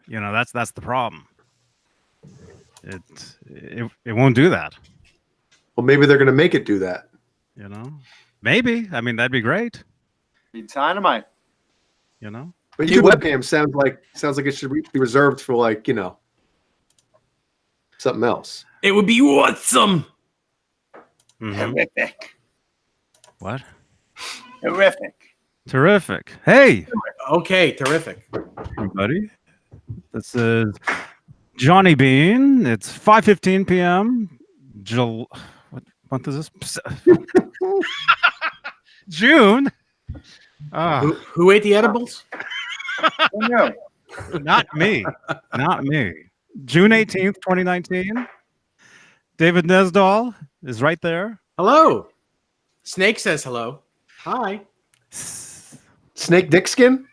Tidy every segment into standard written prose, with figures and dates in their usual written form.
You know, that's the problem. It won't do that. Well, maybe they're going to make it do that. You know, maybe. I mean, that'd be great. Be dynamite. You know, but your webcam sounds like it should be reserved for, like, you know, something else. It would be awesome. Terrific. What? Terrific. Hey. Okay, terrific. Everybody, this is Johnny Beane. It's 5:15 p.m. What month is this? June. Who ate the edibles? No. Not me. Not me. June 18th, 2019. David Nesdahl is right there. Hello. Snake says hello. Hi. Snake Dickskin?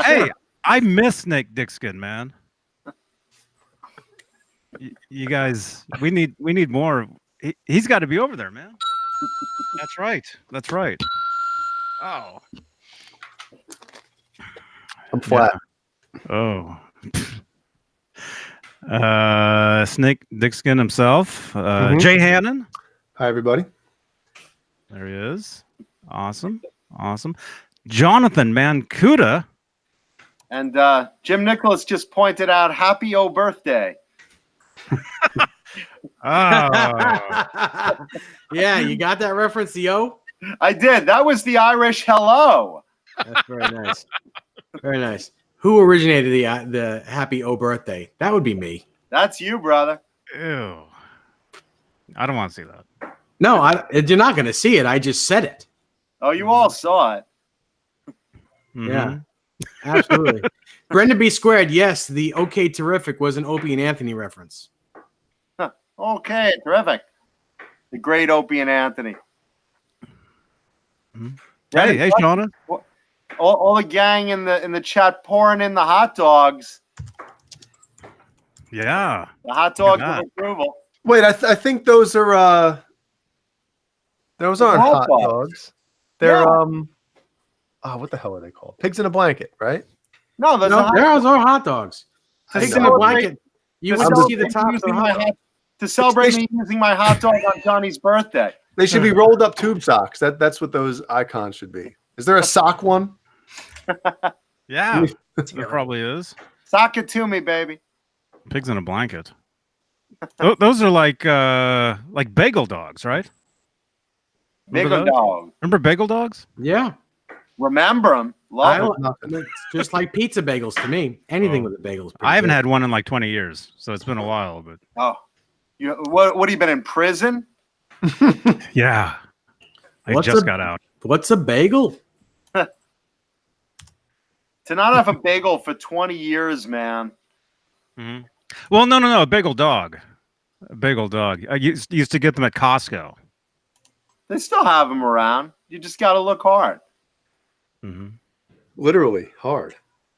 Hey, I miss Snake Dickskin, man. You guys, we need more. He's got to be over there, man. That's right. That's right. Oh. I'm flat. Yeah. Oh. Snake Dickskin himself. Jay Hannon. Hi, everybody. There he is. Awesome. Awesome. Jonathan Mancuda. And Jim Nicholas just pointed out, happy O birthday. Oh. Yeah, you got that reference, yo? I did. That was the Irish hello. That's very nice. Very nice. Who originated the happy O birthday? That would be me. That's you, brother. Ew. I don't want to see that. No, you're not going to see it. I just said it. Oh, you all saw it. Mm-hmm. Yeah, absolutely. Brendan B. Squared, yes, the OK Terrific was an Opie and Anthony reference. Huh. Okay, terrific. The great Opie and Anthony. Mm-hmm. Hey, Shauna. All the gang in the chat pouring in the hot dogs. Yeah. The hot dogs of approval. Wait, I think those are those aren't hot dogs. They're what the hell are they called? Pigs in a blanket, right? No, those are hot dogs. Pigs in a blanket. You wouldn't see the top of the hot dog. To celebrate me using my hot dog on Johnny's birthday. They should be rolled up tube socks. That's what those icons should be. Is there a sock one? Yeah, there probably is. Sock it to me, baby. Pigs in a blanket. Those are like bagel dogs, right? Bagel dog. Remember bagel dogs? Yeah. Remember them. Love them. It's just like pizza bagels to me. Anything with a bagel is pretty I haven't good. had one in like 20 years, so it's been a while. But what have you been in prison? Yeah, I just got out. What's a bagel? To not have a bagel for 20 years, man. Mm-hmm. Well, no, a bagel dog. A bagel dog. I used to get them at Costco. They still have them around. You just got to look hard. Mm-hmm. Literally hard.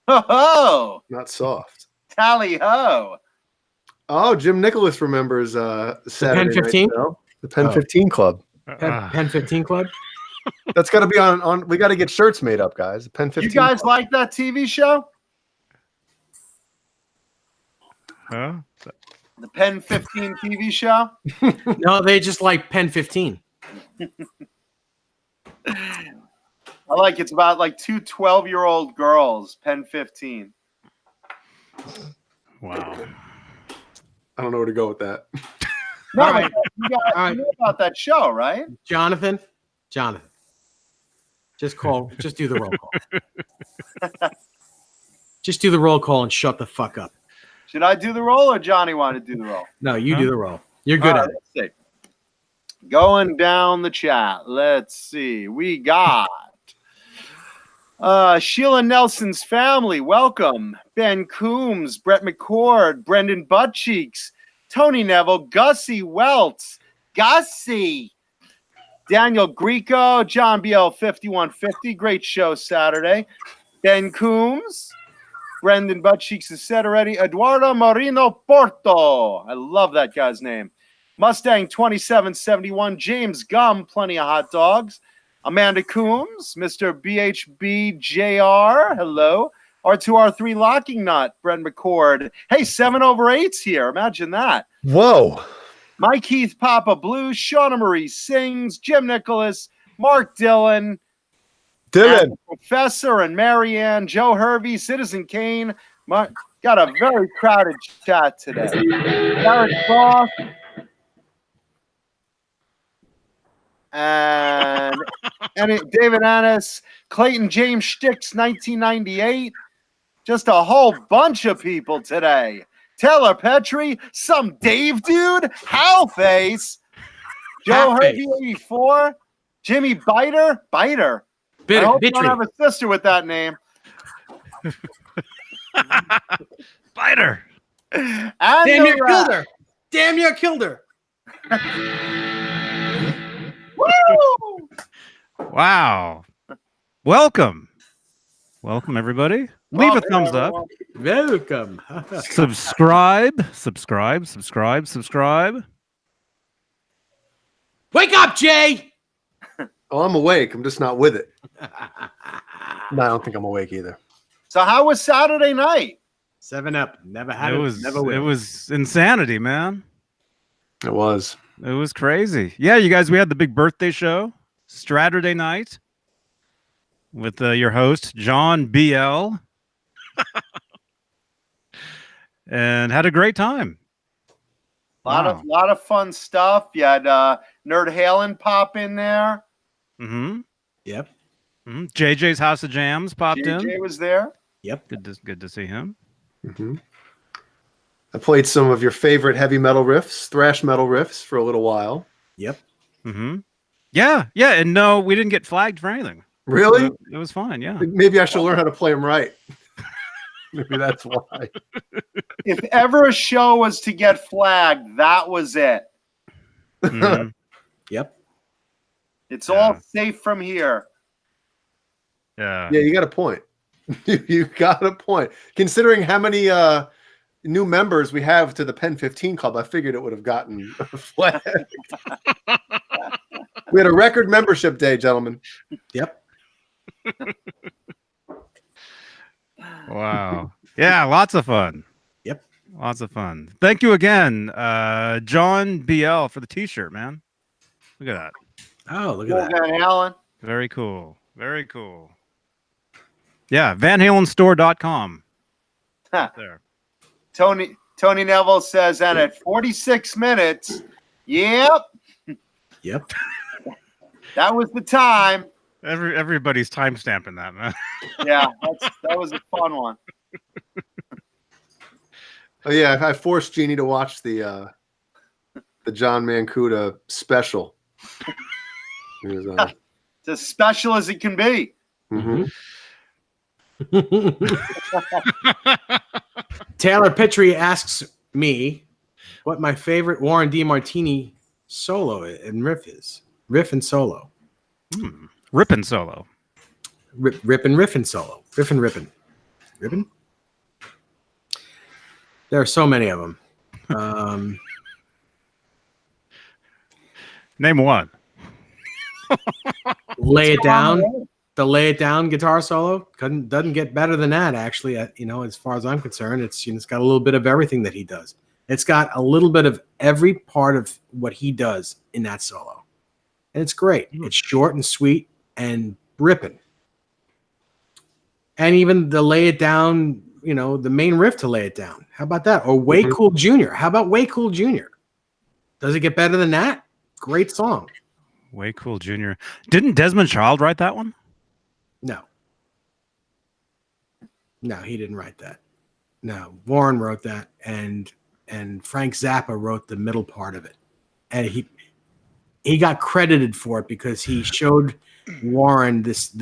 Ho ho! Not soft. Tally ho! Oh, Jim Nicholas remembers Saturday Pen 15? Night Show, the Pen 15 Club. Pen 15 Club? That's got to be on. We got to get shirts made up, guys. The Pen 15. You guys Club. like that TV show? Huh? The Pen 15 TV show? No, they just like Pen 15. I like it's about like two 12-year-old girls, Pen 15. Wow. I don't know where to go with that. No, All right. you guys knew about that show, right? Jonathan. Just do the roll call. Just do the roll call and shut the fuck up. Should I do the roll or Johnny want to do the roll? No, you do the roll. You're good at it. Let's see. Going down the chat. Let's see. We got Sheila Nelson's family. Welcome. Ben Coombs, Brett McCord, Brendan Buttcheeks, Tony Neville, Gussie Welts, Gussie, Daniel Greco, John BL 5150. Great show Saturday. Ben Coombs, Brendan Buttcheeks is said already. Eduardo Marino Porto. I love that guy's name. Mustang 2771. James Gum, plenty of hot dogs. Amanda Coombs, Mr. BHB JR. Hello. or to our 3 locking nut, Brent McCord. Hey, 7 over 8's here. Imagine that. Whoa. Mike Heath, Papa Blue, Shauna Marie Sings, Jim Nicholas, Mark Dillon, and the Professor and Marianne, Joe Hervey, Citizen Kane. Got a very crowded chat today. Garrett Frost. And David Annis, Clayton James Sticks, 1998. Just a whole bunch of people today. Taylor Petrie, some Dave dude, Howface, Joe Hervey, 84, Jimmy Biter. I hope you don't have a sister with that name. Biter. And Damn near killed her. Damn near killed her. Woo! Wow. Welcome, everybody. Leave a thumbs up. Welcome. Subscribe. Wake up, Jay. Oh, I'm awake. I'm just not with it. No, I don't think I'm awake either. So how was Saturday night? 7-Up. Never had It it. was Never will. it was insanity, man. It was. It was crazy. Yeah, you guys, we had the big birthday show Saturday night with your host John BL, and had a great time. Lot of fun stuff. You had Nerd Halen pop in there. Mm-hmm. Yep. Mm-hmm. JJ's House of Jams popped in. JJ was there. Yep. Good to see him. Mm-hmm. I played some of your favorite heavy metal riffs, thrash metal riffs, for a little while. Yep. Mm-hmm. Yeah, and no, we didn't get flagged for anything. Really? So it was fine. Yeah. Maybe I should learn how to play them right. Maybe that's why. If ever a show was to get flagged, that was it. Mm-hmm. Yep. It's all safe from here. Yeah. Yeah, you got a point. You got a point. Considering how many new members we have to the Pen 15 Club, I figured it would have gotten flagged. We had a record membership day, gentlemen. Yep. Wow. Yeah, lots of fun. Yep. Lots of fun. Thank you again, John BL, for the t-shirt, man. Look at that. Oh, look at that. Van Halen. Very cool. Very cool. Yeah, VanHalenStore.com. Huh. There. Tony Neville says, and at 46 minutes, yep, Yep. that was the time. Everybody's time stamping that, man. Yeah, that was a fun one. Oh yeah, I forced Jeannie to watch the John Mancuda special. It was, It's as special as it can be. mm-hmm. Taylor Petrie asks me what my favorite Warren D. Martini solo and riff is. Riff and solo. Rippin' solo. Riff and solo. Rippin'. There are so many of them. Name one. Lay It Down. The Lay It Down guitar solo doesn't get better than that, actually. As far as I'm concerned, it's got a little bit of everything that he does. It's got a little bit of every part of what he does in that solo, and it's great. It's short and sweet and ripping. And even the Lay It Down, the main riff to Lay It Down. How about that? Or Way Cool Jr. How about Way Cool Jr.? Does it get better than that? Great song. Way Cool Jr. Didn't Desmond Child write that one? No, he didn't write that. No, Warren wrote that, and Frank Zappa wrote the middle part of it, and he got credited for it because he showed Warren this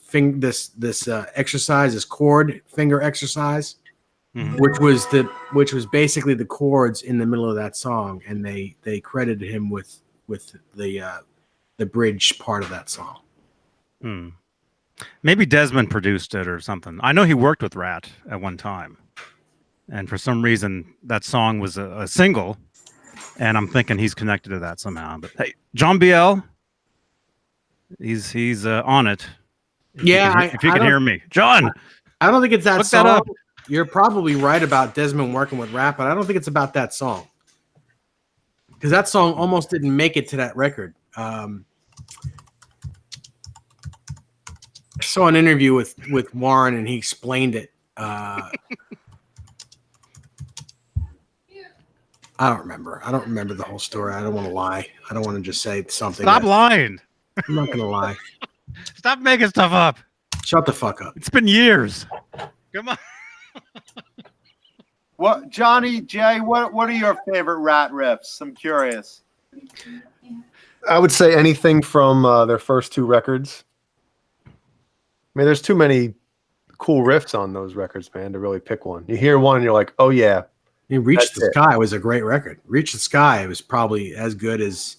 exercise, this chord finger exercise, which was basically the chords in the middle of that song, and they credited him with the bridge part of that song. Maybe Desmond produced it or something. I know he worked with Rat at one time, and for some reason that song was a single, and I'm thinking he's connected to that somehow. But hey, John BL, he's on it. Yeah, if you can hear me, John. I don't think it's that Look song. that up. You're probably right about Desmond working with rap, but I don't think it's about that song. Because that song almost didn't make it to that record. I saw an interview with Warren, and he explained it. I don't remember. I don't remember the whole story. I don't want to lie. I don't want to just say something. Stop lying. I'm not going to lie. Stop making stuff up. Shut the fuck up. It's been years. Come on. What, Johnny J? What are your favorite Rat riffs? I'm curious. I would say anything from their first 2 records. I mean, there's too many cool riffs on those records, man, to really pick one. You hear one and you're like, oh yeah. Reach the Sky was a great record. Reach the Sky was probably as good as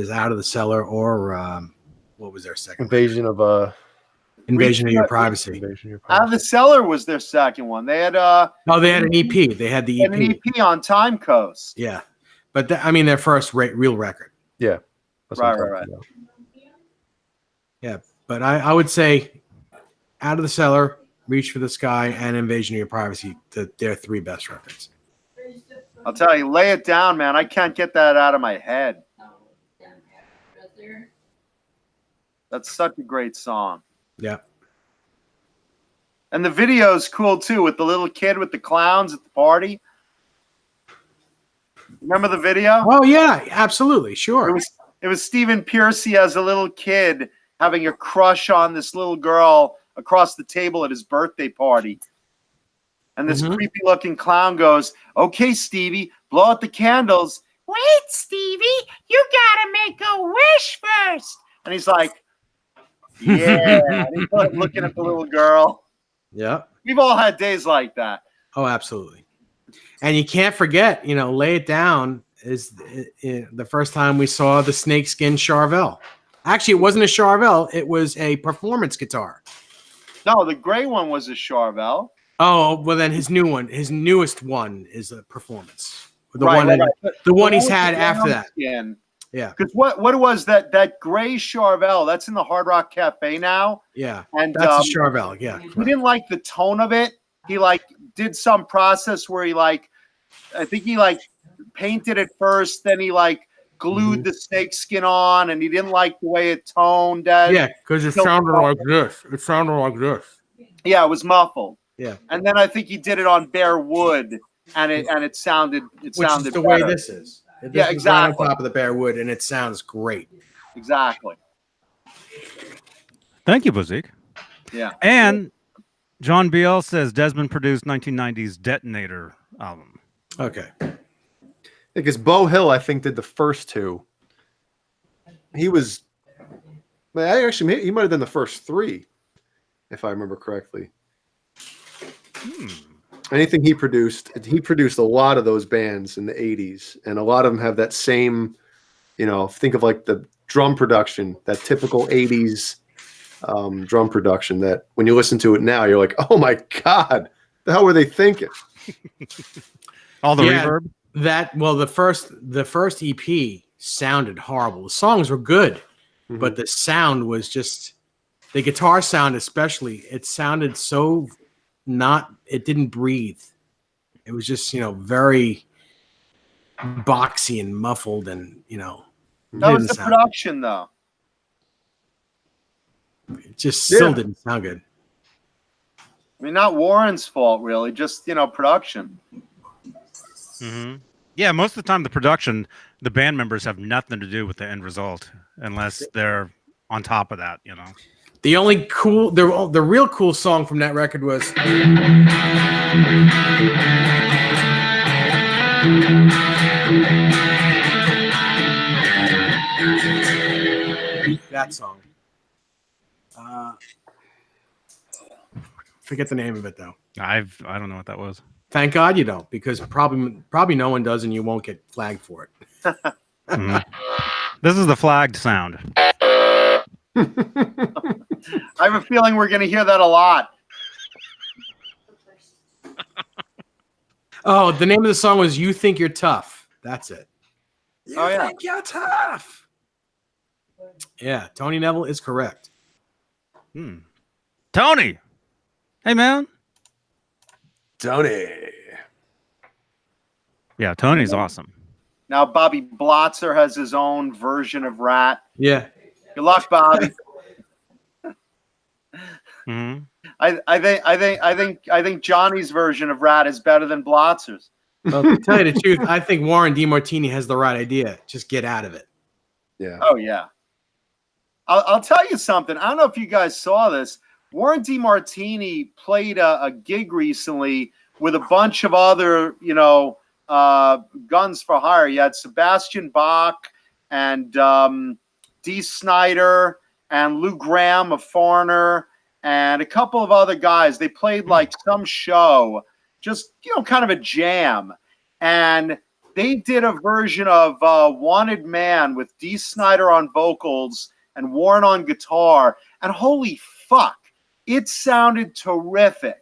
Out of the Cellar or what was their second? Invasion of Your Privacy. Invasion of Your Out of the Cellar was their second one. They had they had an EP. They had the EP. an EP on Time Coast. Yeah, but their first real record. Yeah. That's what I'm Right. talking about. Yeah, but I would say Out of the Cellar, Reach for the Sky, and Invasion of Your Privacy, their 3 best records. I'll tell you, Lay It Down, man. I can't get that out of my head. That's such a great song. Yeah. And the video's cool too, with the little kid with the clowns at the party. Remember the video? Oh yeah, absolutely, sure. It was Stephen Piercy as a little kid having a crush on this little girl across the table at his birthday party. And this creepy looking clown goes, "Okay, Stevie, blow out the candles." "Wait, Stevie, you gotta make a wish first." And he's like, yeah. And he's like looking at the little girl. Yeah. We've all had days like that. Oh, absolutely. And you can't forget, Lay It Down is the first time we saw the snakeskin Charvel. Actually, it wasn't a Charvel. It was a performance guitar. No, the gray one was a Charvel. Oh, well, then his newest one is a performance. The The one he's had after that. Skin. Yeah. Because what was that gray Charvel? That's in the Hard Rock Cafe now. Yeah. And that's a Charvel. Yeah. He didn't like the tone of it. He did some process where I think he painted it first, then he glued the snake skin on, and he didn't like the way it toned. Yeah, because it sounded like this. It sounded like this. Yeah, it was muffled. Yeah. And then I think he did it on bare wood, and it sounded Which sounded is the better. way this is. Yeah, is exactly. right on top of the bare wood, and it sounds great. Exactly. Thank you, Bazik. Yeah. And John BL says Desmond produced 1990's Detonator album. Okay. Because Beau Hill, I think, did the first 2. He was, actually, he might have done the first 3, if I remember correctly. Anything he produced a lot of those bands in the 80s, and a lot of them have that same, think of the drum production, that typical 80s drum production that when you listen to it now, you're like, oh my God, the hell were they thinking? All the reverb? The first EP sounded horrible. The songs were good, but the sound was just, the guitar sound especially, it sounded so it didn't breathe. It was just, very boxy and muffled, and, That was the production, though. It just still didn't sound good. I mean, not Warren's fault, really. Just, production. Yeah, most of the time the production, the band members have nothing to do with the end result unless they're on top of that, The only cool, the real cool song from that record was that song. Forget the name of it though. I don't know what that was. Thank God you don't, because probably no one does, and you won't get flagged for it. This is the flagged sound. I have a feeling we're going to hear that a lot. Oh, the name of the song was "You Think You're Tough." That's it. You think you're tough. Yeah, Tony Neville is correct. Tony, Hey, man. Tony. Yeah, Tony's awesome. Now Bobby Blotzer has his own version of Rat. Yeah. Good luck, Bobby. Mhm. I think Johnny's version of Rat is better than Blotzer's. Well, to tell you the truth, I think Warren DeMartini has the right idea. Just get out of it. Yeah. Oh yeah. I'll tell you something. I don't know if you guys saw this. Warren DeMartini played a gig recently with a bunch of other, guns for hire. You had Sebastian Bach and Dee Snider and Lou Graham of Foreigner and a couple of other guys. They played like some show, just, kind of a jam. And they did a version of Wanted Man with Dee Snider on vocals and Warren on guitar. And holy fuck, it sounded terrific.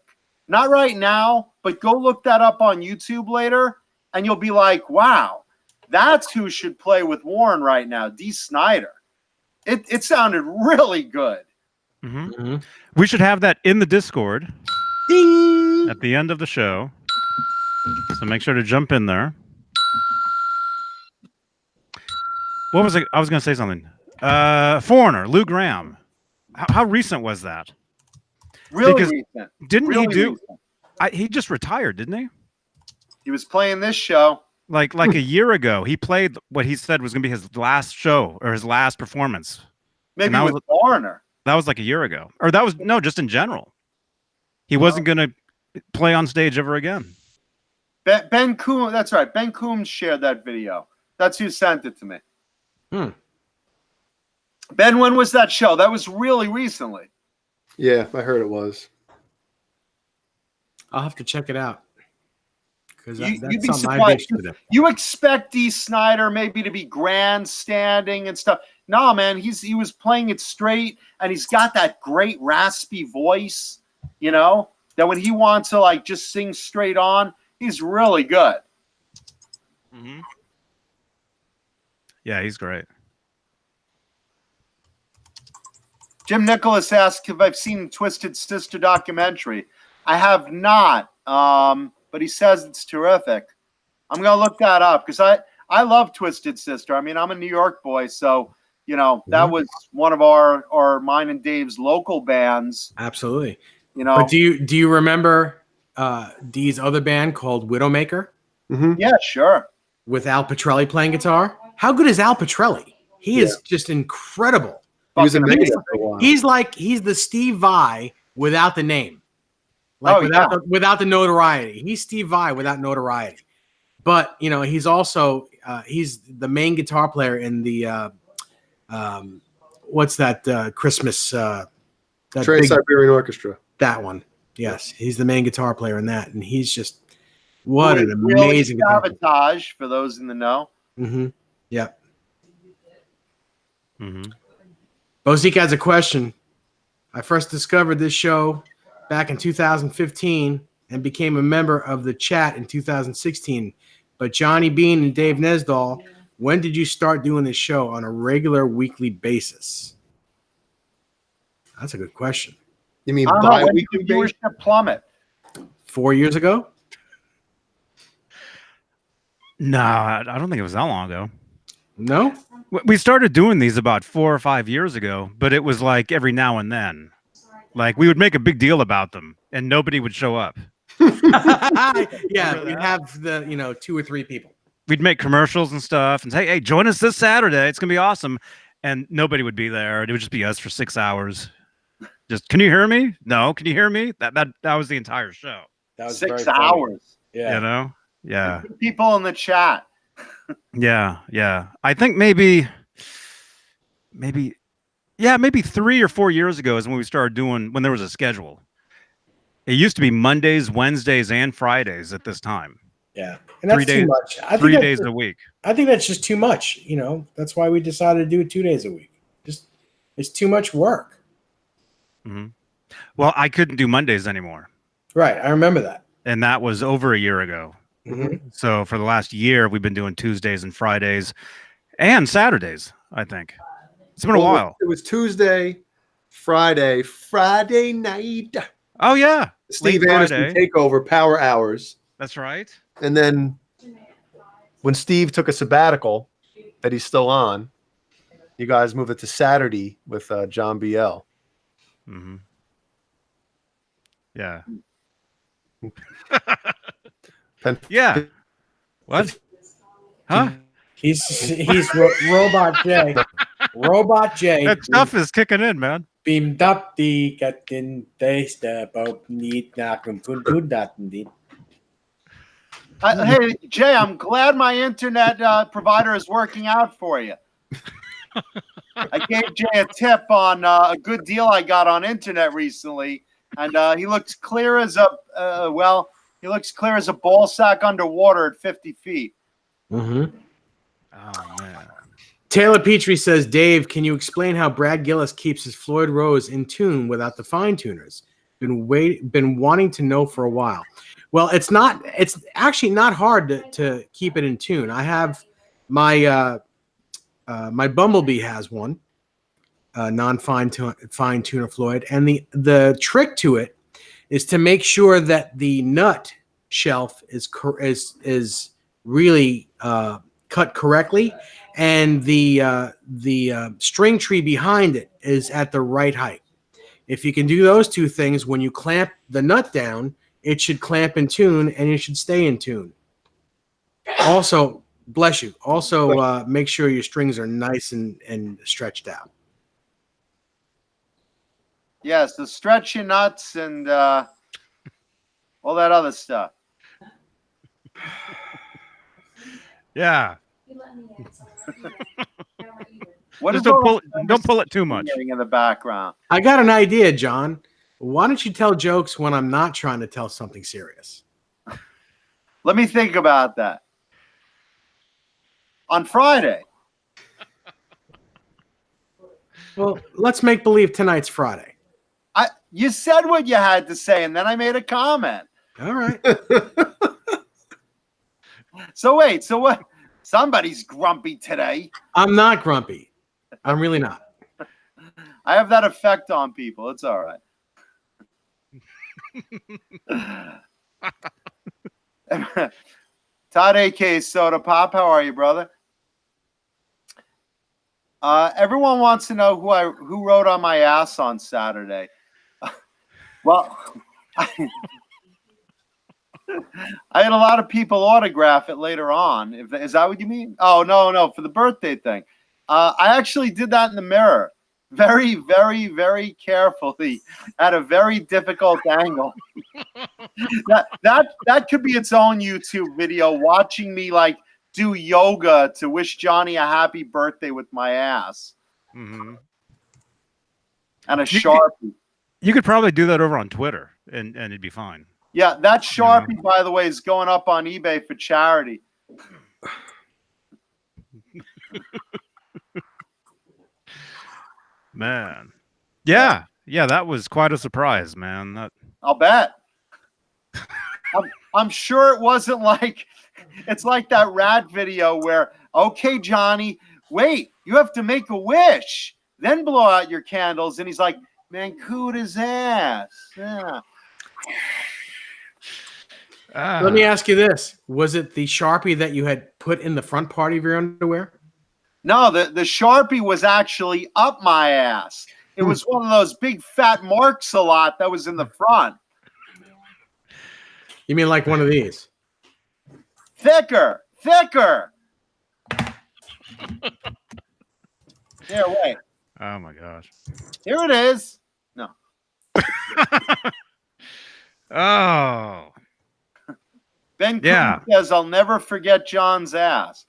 Not right now, but go look that up on YouTube later, and you'll be like, wow, that's who should play with Warren right now, Dee Snider. It sounded really good. Mhm. Mm-hmm. We should have that in the Discord Ding! at the end of the show. So make sure to jump in there. What was it? I was going to say something. Foreigner, Lou Graham. How recent was that? Really Because recent. Didn't Really he do? recent. He just retired, didn't he? He was playing this show. Like a year ago, he played what he said was going to be his last show or his last performance. Maybe that with was- Foreigner. That was like a year ago, or that was no, just in general. He wasn't going to play on stage ever again. Ben Coombs, that's right. Ben Coombs shared that video. That's who sent it to me. Ben, when was that show? That was really recently. Yeah, I heard it was. I'll have to check it out. Because You'd that's be something I'd be surprised. interested in. You expect Dee Snider maybe to be grandstanding and stuff. No, man, he was playing it straight, and he's got that great raspy voice, that when he wants to like just sing straight on, he's really good. Mm-hmm. Yeah, he's great. Jim Nicholas asked if I've seen the Twisted Sister documentary. I have not, but he says it's terrific. I'm going to look that up because I love Twisted Sister. I mean, I'm a New York boy, so, that was one of our mine and Dave's local bands. Absolutely. But do you remember Dee's other band called Widowmaker? Mm-hmm. Yeah, sure. With Al Petrelli playing guitar? How good is Al Petrelli? He is just incredible. He was in Fucking Megadeth amazing. for a while. He's the Steve Vai without the name. Without the notoriety. He's Steve Vai without notoriety. But, he's also he's the main guitar player in the what's that Christmas Trans-Siberian Orchestra. that one. Yes, he's the main guitar player in that, and he's just what an Really amazing guitar player. Sabotage for those in the know. Mm-hmm. Yeah. Mm-hmm. Bozique has a question. I first discovered this show back in 2015 and became a member of the chat in 2016. But Johnny Beane and Dave Nesdall, when did you start doing this show on a regular weekly basis? That's a good question. You mean I don't know, when did bi-weekly? the viewership plummet? 4 years ago? No, I don't think it was that long ago. No? We started doing these about 4 or 5 years ago, but it was like every now and then. Like we would make a big deal about them, and nobody would show up. Yeah, we'd have the 2 or 3 people. We'd make commercials and stuff, and say, "Hey, join us this Saturday. It's gonna be awesome." And nobody would be there. It would just be us for 6 hours. Just, can you hear me? No, can you hear me? That was the entire show. That was 6 hours. Yeah. Yeah. People in the chat. Yeah. I think maybe 3 or 4 years ago is when we started doing, when there was a schedule. It used to be Mondays, Wednesdays, and Fridays at this time. Yeah. And that's 3 days, too much. I think 3 that's days just- a week. I think that's just too much. That's why we decided to do it 2 days a week. It's too much work. Mm-hmm. Well, I couldn't do Mondays anymore. Right. I remember that. And that was over a year ago. Mm-hmm. So for the last year, we've been doing Tuesdays and Fridays and Saturdays, I think. It's been a while. It was Tuesday, Friday night. Oh, yeah. Steve late Anderson Friday. takeover, Power Hours. That's right. And then when Steve took a sabbatical that he's still on, you guys move it to Saturday with John BL. Mm-hmm. Yeah. Yeah. What? Huh? He's Robot J. Robot J. That stuff is kicking in, man. Beamed up the getting taste about need not good that indeed. Hey, Jay, I'm glad my internet provider is working out for you. I gave Jay a tip on a good deal I got on internet recently, and he looks clear as he looks clear as a ball sack underwater at 50 feet. Mm-hmm. Oh man. Taylor Petrie says, Dave, can you explain how Brad Gillis keeps his Floyd Rose in tune without the fine tuners? Been wanting to know for a while. Well, it's actually not hard to keep it in tune. I have my my Bumblebee has one, non-fine tuner Floyd, and the trick to it is to make sure that the nut shelf is really cut correctly, and the string tree behind it is at the right height. If you can do those two things, when you clamp the nut down, it should clamp in tune and it should stay in tune. Also, bless you. Also, make sure your strings are nice and stretched out. Yes, the stretch your nuts and all that other stuff. Yeah. What Just is all don't pull it too much. in the background? I got an idea, John. Why don't you tell jokes when I'm not trying to tell something serious? Let me think about that. On Friday. Well, let's make believe tonight's Friday. You said what you had to say, and then I made a comment. All right. So wait, so what? Somebody's grumpy today. I'm not grumpy. I'm really not. I have that effect on people. It's all right. Todd AK Soda Pop, how are you, brother? Everyone wants to know who wrote on my ass on Saturday. Well, I had a lot of people autograph it later on. Is that what you mean? Oh, no, for the birthday thing. I actually did that in the mirror. Very, very, very carefully at a very difficult angle. that could be its own YouTube video, watching me like do yoga to wish Johnny a happy birthday with my ass. Mm-hmm. And a Sharpie. You could probably do that over on Twitter and it'd be fine. Yeah, that Sharpie, by the way, is going up on eBay for charity. Man. Yeah, that was quite a surprise, man. I'll bet. I'm sure it wasn't like, it's like that rat video where, okay, Johnny, wait, you have to make a wish, then blow out your candles. And he's like, man, coot his ass. Yeah. Let me ask you this. Was it the Sharpie that you had put in the front part of your underwear? No, the Sharpie was actually up my ass. It was one of those big fat marks a lot that was in the front. You mean like one of these? Thicker. Here, wait. Oh my gosh. Here it is. No. Oh. Ben Coombs says, I'll never forget John's ass.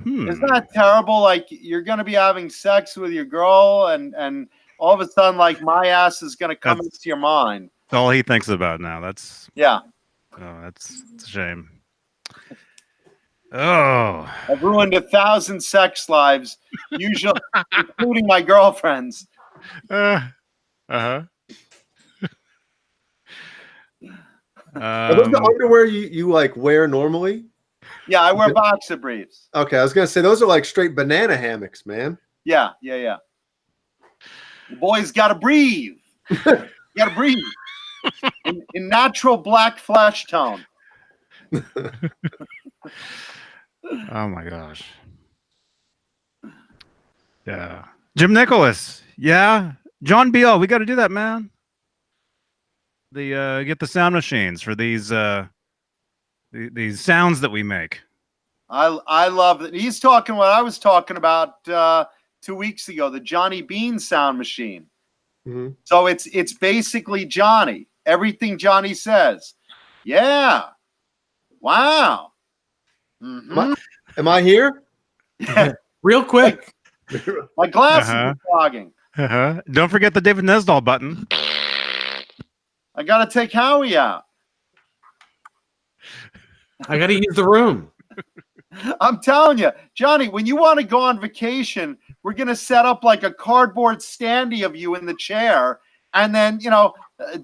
Isn't that terrible? Like, you're going to be having sex with your girl, and all of a sudden, like, my ass is going to come into your mind. That's all he thinks about now. Yeah. Oh, it's a shame. Oh. I've ruined 1,000 sex lives, usually including my girlfriend's. Are those the underwear you like wear normally? Yeah, I wear boxer briefs. Okay, I was gonna say those are like straight banana hammocks, man. Yeah. The boys gotta breathe. You gotta breathe in natural black flesh tone. Oh my gosh. Yeah. Jim Nicholas. Yeah. John BL. We got to do that, man. Get the sound machines for these sounds that we make. I love it. He's talking what I was talking about 2 weeks ago, the Johnny Beane sound machine. Mm-hmm. So it's basically Johnny. Everything Johnny says. Yeah. Wow. Mm-hmm. Am I here? Real quick. My glasses are fogging. Don't forget the David Nesdahl button. I got to take Howie out. I got to use the room. I'm telling you, Johnny, when you want to go on vacation, we're going to set up like a cardboard standee of you in the chair. And then,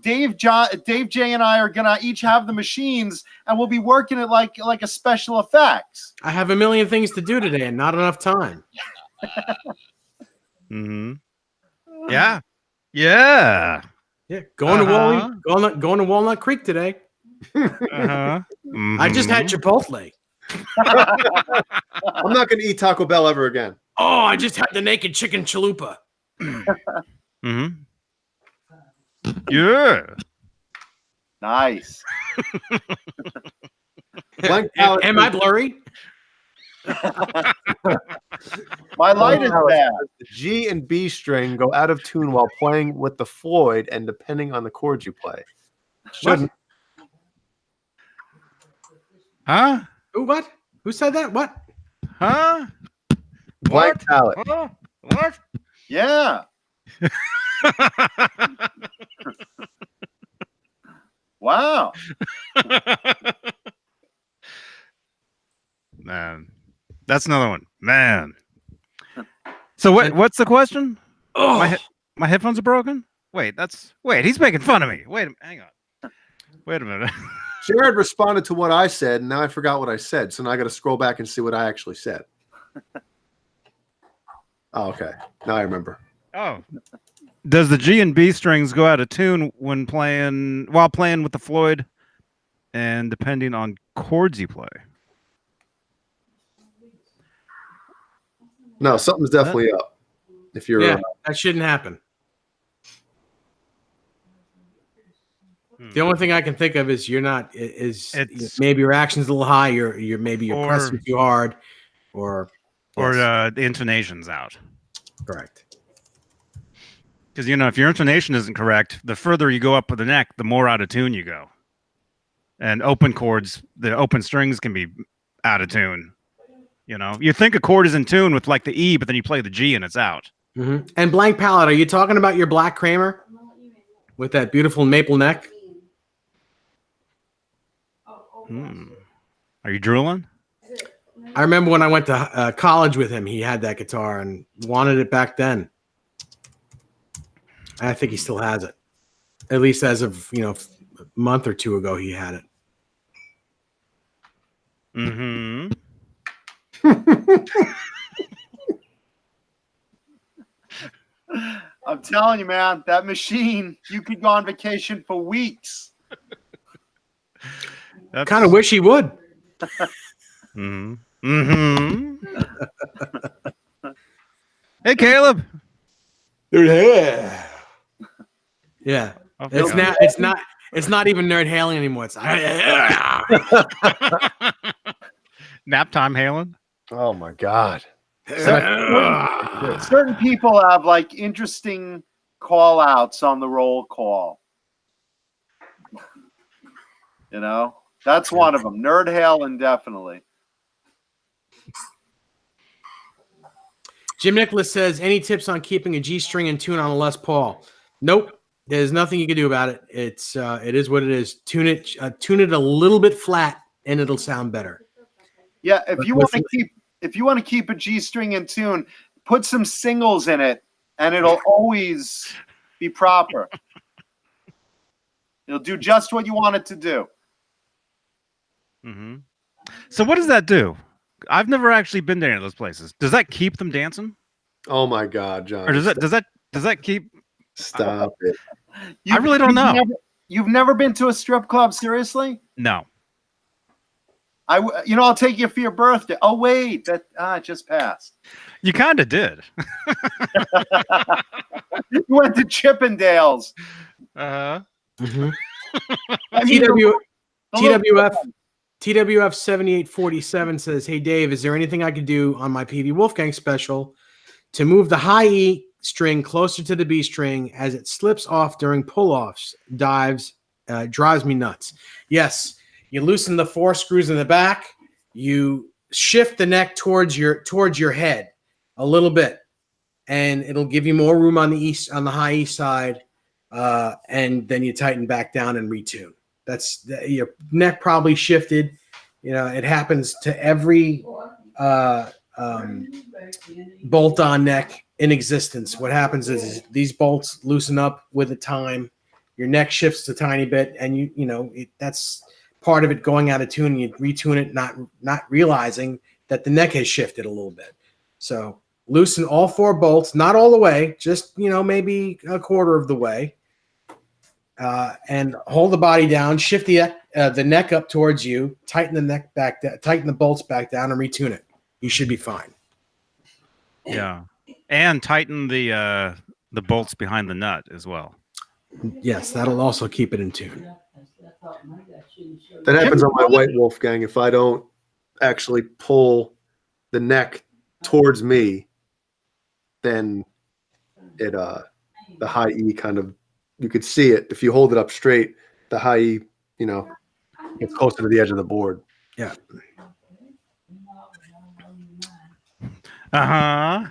Dave J and I are going to each have the machines and we'll be working it like a special effects. I have a million things to do today and not enough time. Mm-hmm. Yeah. Yeah. Yeah. Going to Wally, going to Walnut Creek today. Mm-hmm. I just had Chipotle. I'm not going to eat Taco Bell ever again. Oh, I just had the naked chicken chalupa. Mm-hmm. Yeah. Nice. Am I blurry? My light is bad. The G and B string go out of tune while playing with the Floyd and depending on the chords you play. Shouldn't. Huh? What? Who said that? What? Huh? Blank palette. Huh? What? Yeah. Wow. Man. That's another one. Man. So what's the question? Oh, My headphones are broken? Wait, he's making fun of me. Hang on. Wait a minute. Jared responded to what I said, and now I forgot what I said. So now I got to scroll back and see what I actually said. Oh, okay. Now I remember. Oh. Does the G and B strings go out of tune while playing with the Floyd and depending on chords you play? No, something's definitely up. If you're that shouldn't happen. The only thing I can think of is maybe your action's a little high. You're pressing too hard, or the intonation's out. Correct. Because if your intonation isn't correct, the further you go up with the neck, the more out of tune you go. And open chords, the open strings can be out of tune. You think a chord is in tune with like the E, but then you play the G and it's out. Mm-hmm. And blank palette, are you talking about your black Kramer with that beautiful maple neck? Are you drooling? I remember when I went to college with him, he had that guitar and wanted it back then. I think he still has it. At least as of, a month or two ago, he had it. Mm-hmm. I'm telling you, man, that machine, you could go on vacation for weeks. I kind of wish he would. Mm-hmm. Mm-hmm. Hey, Caleb. yeah. Yeah. Okay. It's not even nerd hailing anymore. It's Nap time hailing. Oh my God. Certain people have like interesting call outs on the roll call. That's one of them. Nerd hailing, definitely. Jim Nicholas says, any tips on keeping a G string in tune on a Les Paul? Nope. There's nothing you can do about it. It is what it is. Tune it a little bit flat and it'll sound better. Yeah, if you want to keep a G string in tune, put some singles in it and it'll always be proper. It'll do just what you want it to do. Mm-hmm. So what does that do? I've never actually been to any of those places. Does that keep them dancing? Oh my God, John. Or does that keep? Stop it. I really don't know. You've never been to a strip club, seriously? No. I'll take you for your birthday. Oh wait, that it just passed. You kind of did. You went to Chippendales. Mhm. I mean, TWF 7847 says, "Hey Dave, is there anything I could do on my PV Wolfgang special to move the high E string closer to the B string as it slips off during pull-offs, dives, drives me nuts?" Yes, you loosen the 4 screws in the back, you shift the neck towards your head a little bit, and it'll give you more room on the high E side, and then you tighten back down and retune. Your neck probably shifted. It happens to every bolt-on neck in existence. What happens is these bolts loosen up with the time. Your neck shifts a tiny bit, and that's part of it going out of tune. And you retune it, not realizing that the neck has shifted a little bit. So loosen all 4 bolts, not all the way, just maybe a quarter of the way. And hold the body down, shift the neck up towards you, tighten the neck back down, tighten the bolts back down, and retune it. You should be fine. Yeah, and tighten the bolts behind the nut as well. Yes, that'll also keep it in tune. That happens on my white Wolfgang. If I don't actually pull the neck towards me, then the high E kind of, you could see it. If you hold it up straight, the high E, gets closer to the edge of the board. Yeah. Uh-huh.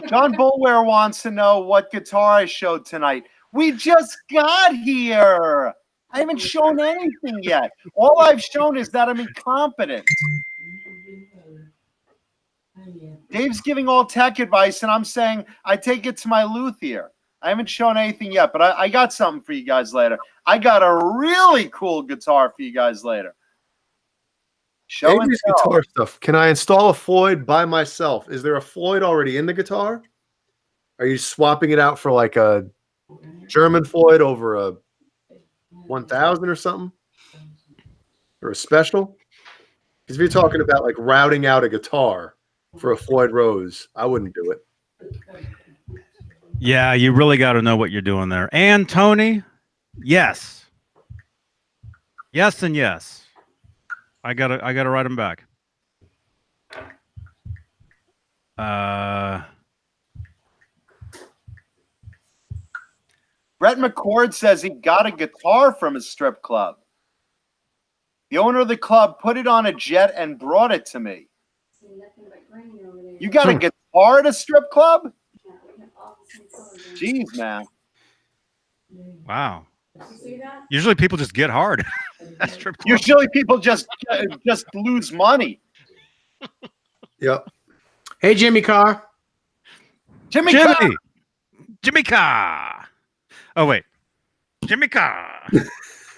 John Bulware wants to know what guitar I showed tonight. We just got here. I haven't shown anything yet. All I've shown is that I'm incompetent. Dave's giving all tech advice, and I'm saying I take it to my luthier. I haven't shown anything yet, but I got something for you guys later. I got a really cool guitar for you guys later. Show and tell. Guitar stuff. Can I install a Floyd by myself? Is there a Floyd already in the guitar? Are you swapping it out for like a German Floyd over a 1000 or something? Or a special? Because if you're talking about like routing out a guitar for a Floyd Rose, I wouldn't do it. Yeah, you really got to know what you're doing there. And Tony, yes. Yes and yes. I gotta write them back. Brett McCord says he got a guitar from his strip club. The owner of the club put it on a jet and brought it to me. You got a guitar at a strip club? Jeez, man. Wow. Usually people just get hard. Usually people just lose money. Yep. Hey, Jimmy Carr. Jimmy Carr. Oh wait, Jimmy Carr.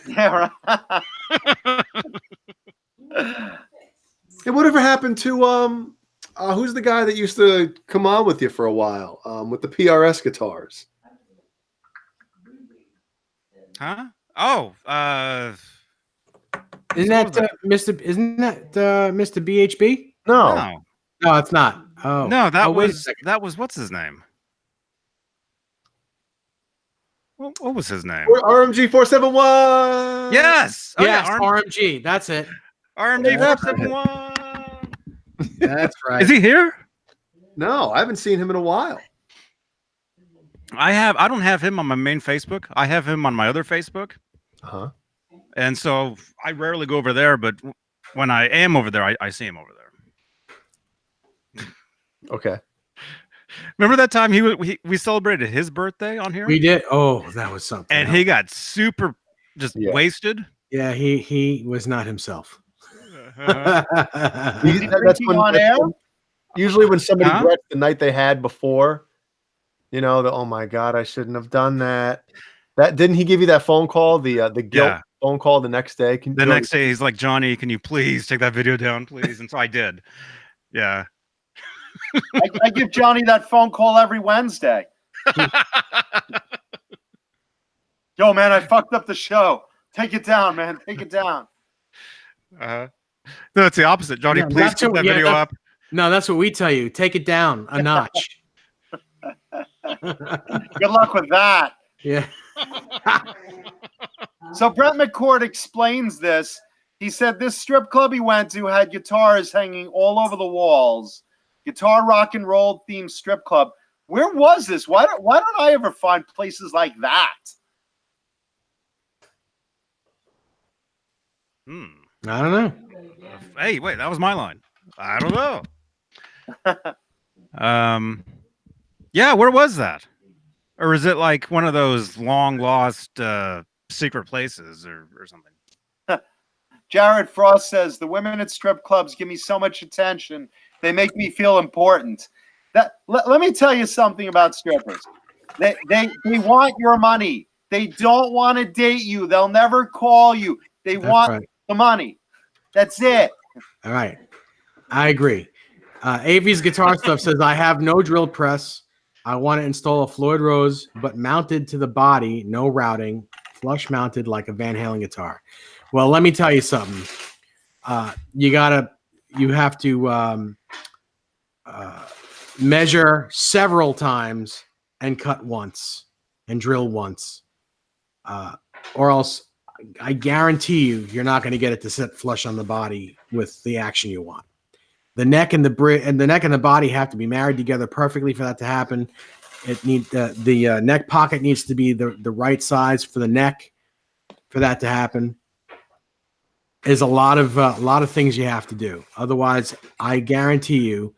Yeah, right. Hey, whatever happened to who's the guy that used to come on with you for a while with the PRS guitars? Huh? Oh, Isn't that Mr. BHB? No, it's not. Oh no, that wait a was second. what's his name? What was his name? RMG 471. Yes. Oh, yes, yeah, RMG. That's it. RMG 471. That's right. Is he here? No, I haven't seen him in a while. I don't have him on my main Facebook. I have him on my other Facebook. Uh-huh. And so I rarely go over there, but when I am over there, I see him over there. Okay. Remember that time we celebrated his birthday on here? We did. Oh, that was something. And he got super wasted. Yeah, he was not himself. That's when, usually when somebody regrets the night they had before, oh my God, I shouldn't have done that. Didn't he give you that phone call, the guilt phone call the next day? Next day, he's like, Johnny, can you please take that video down, please? And so I did. Yeah. I give Johnny that phone call every Wednesday. Yo, man, I fucked up the show. Take it down, man. Take it down. No, it's the opposite. Johnny, Yeah, please that's keep what- that yeah, video up. No, that's what we tell you. Take it down a notch. Good luck with that. Yeah. So Brett McCord explains this. He said this strip club he went to had guitars hanging all over the walls. Guitar rock and roll themed strip club. Where was this? Why don't I ever find places like that? Hmm. I don't know. Hey, wait, that was my line. I don't know. Yeah, where was that? Or is it like one of those long lost secret places or something? Jared Frost says the women at strip clubs give me so much attention. They make me feel important. Let me tell you something about strippers. They want your money. They don't want to date you. They'll never call you. They want the money. That's it. All right. I agree. AV's guitar stuff says, I have no drill press. I want to install a Floyd Rose, but mounted to the body, no routing, flush mounted like a Van Halen guitar. Well, let me tell you something. You have to measure several times and cut once and drill once, or else I guarantee you're not going to get it to sit flush on the body with the action you want. The neck and the body have to be married together perfectly for that to happen. It needs the neck pocket needs to be the right size for the neck for that to happen. There's a lot of things you have to do. Otherwise, I guarantee you,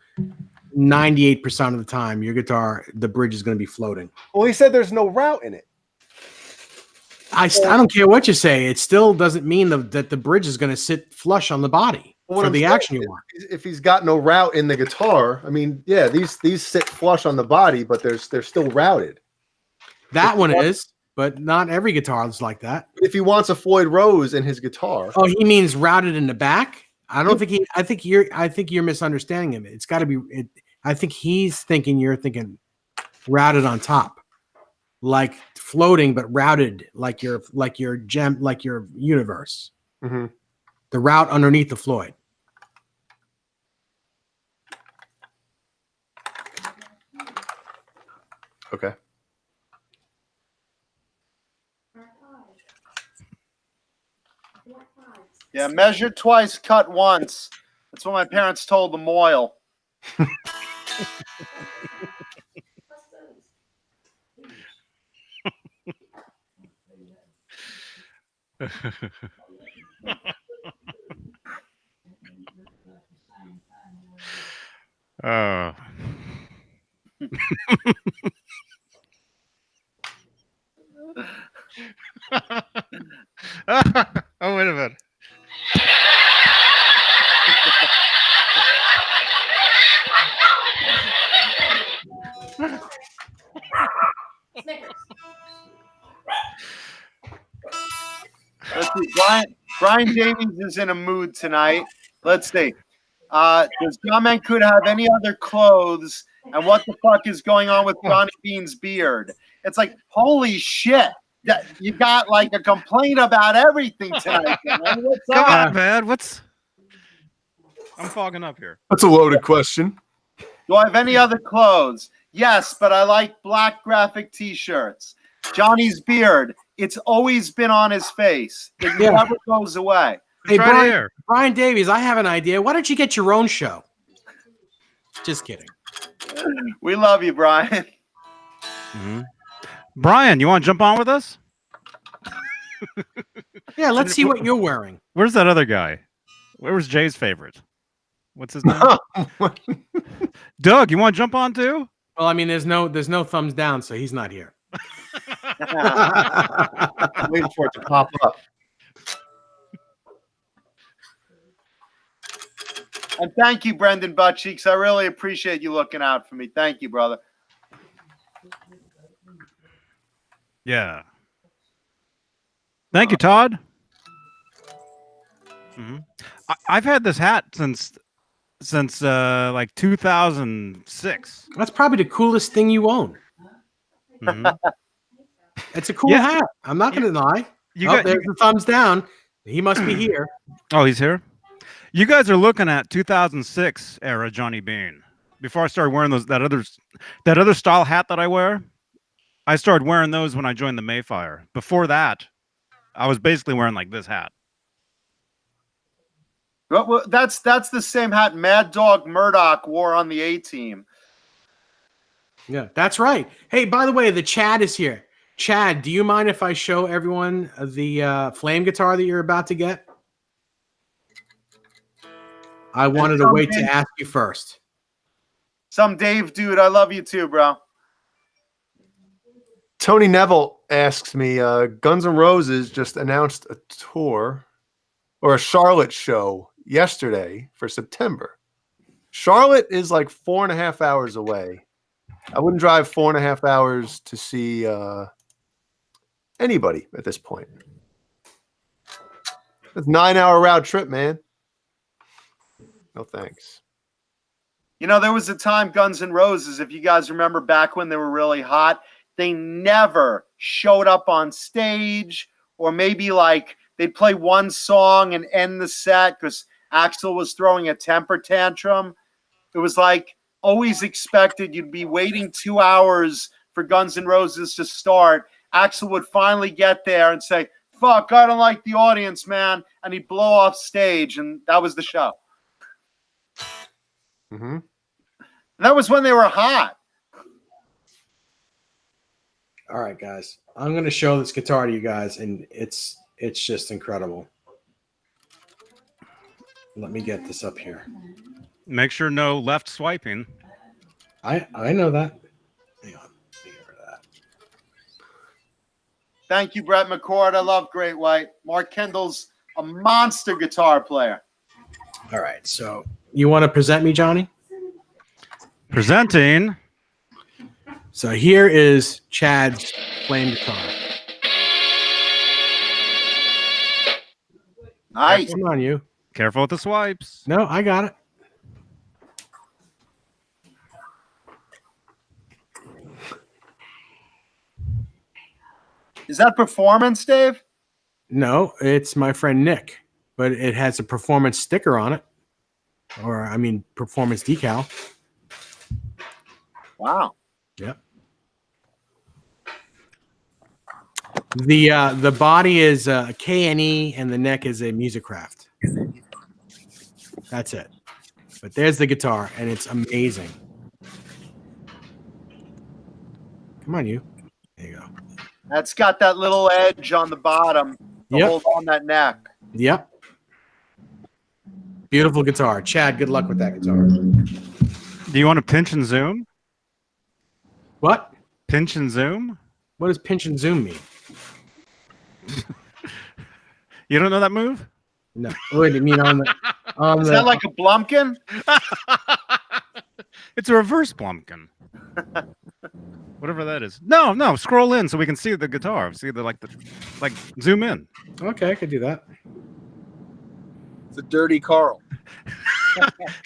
98% of the time, your guitar, the bridge is going to be floating. Well, he said there's no route in it. I don't care what you say. It still doesn't mean that the bridge is going to sit flush on the body for the action you want. If he's got no route in the guitar, I mean, yeah, these sit flush on the body, but they're still routed. That one is, but not every guitar is like that. If he wants a Floyd Rose in his guitar, oh, he means routed in the back. I don't think he. I think you're misunderstanding him. It's got to be. I think he's thinking you're thinking routed on top, like floating, but routed like your universe. Mm-hmm. The route underneath the Floyd. Okay. Yeah, measure twice, cut once. That's what my parents told the Moyle. Oh. Oh, wait a minute. Let's see. Brian Davies is in a mood tonight. Let's see. Does John Mancuda have any other clothes? And what the fuck is going on with Johnny Beane's beard? It's like, holy shit. You got like a complaint about everything tonight, man. What's Come up? on, man. I'm fogging up here. That's a loaded question. Do I have any other clothes? Yes, but I like black graphic t-shirts. Johnny's beard, it's always been on his face. It never goes away. Hey, Right Brian Davies, I have an idea. Why don't you get your own show? Just kidding. We love you, Brian. Mm-hmm. Brian, you want to jump on with us? Yeah, let's see what you're wearing. Where's that other guy? Where was Jay's favorite? What's his name? Doug, you want to jump on too? Well, I mean, there's no thumbs down, so he's not here. I'm waiting for it to pop up. And thank you, Brendan Buttcheeks. I really appreciate you looking out for me. Thank you, brother. Yeah. Thank you, Todd. Mm-hmm. I've had this hat since like 2006. That's probably the coolest thing you own. Mhm. It's a cool Yeah. hat. I'm not going to deny. You got, there's the thumbs down. He must be here. oh, he's here. You guys are looking at 2006 era Johnny Beane. Before I started wearing that other style hat that I wear, I started wearing those when I joined the Mayfire. Before that, I was basically wearing like this hat. Well, that's the same hat Mad Dog Murdoch wore on the A-Team. Yeah, that's right. Hey, by the way, the Chad is here. Chad, do you mind if I show everyone the flame guitar that you're about to get? I wanted to wait to ask you first. Some Dave dude, I love you too, bro. Tony Neville asks me, Guns N' Roses just announced a tour or a Charlotte show yesterday for September. Charlotte is like 4.5 hours away. I wouldn't drive 4.5 hours to see anybody at this point. It's a 9-hour round trip, man. No thanks. You know, there was a time Guns N' Roses, if you guys remember back when they were really hot, they never showed up on stage, or maybe like they'd play one song and end the set because Axl was throwing a temper tantrum. It was like always expected you'd be waiting 2 hours for Guns N' Roses to start. Axl would finally get there and say, "Fuck, I don't like the audience, man," and he'd blow off stage, and that was the show. Mm-hmm. And that was when they were hot. All right, guys. I'm going to show this guitar to you guys, and it's just incredible. Let me get this up here. Make sure no left swiping. I know that. Hang on. Let me get rid of that. Thank you, Brett McCord. I love Great White. Mark Kendall's a monster guitar player. All right. So you want to present me, Johnny? Presenting. So here is Chad's flame guitar. Nice. Come on, you. Careful with the swipes. No, I got it. Is that performance, Dave? No, it's my friend Nick, but it has a performance sticker on it. Or, I mean, performance decal. Wow. Yep. The body is a K&E and the neck is a Musicraft. That's it. But there's the guitar, and it's amazing. Come on, you. There you go. That's got that little edge on the bottom to hold on that neck. Yep. Beautiful guitar. Chad, good luck with that guitar. Do you want to pinch and zoom? What? Pinch and zoom? What does pinch and zoom mean? You don't know that move? No. What do you mean on the... Is that like a Blumpkin? It's a reverse Blumpkin. Whatever that is. No, scroll in so we can see the guitar. See the like zoom in. Okay, I could do that. It's a dirty Carl.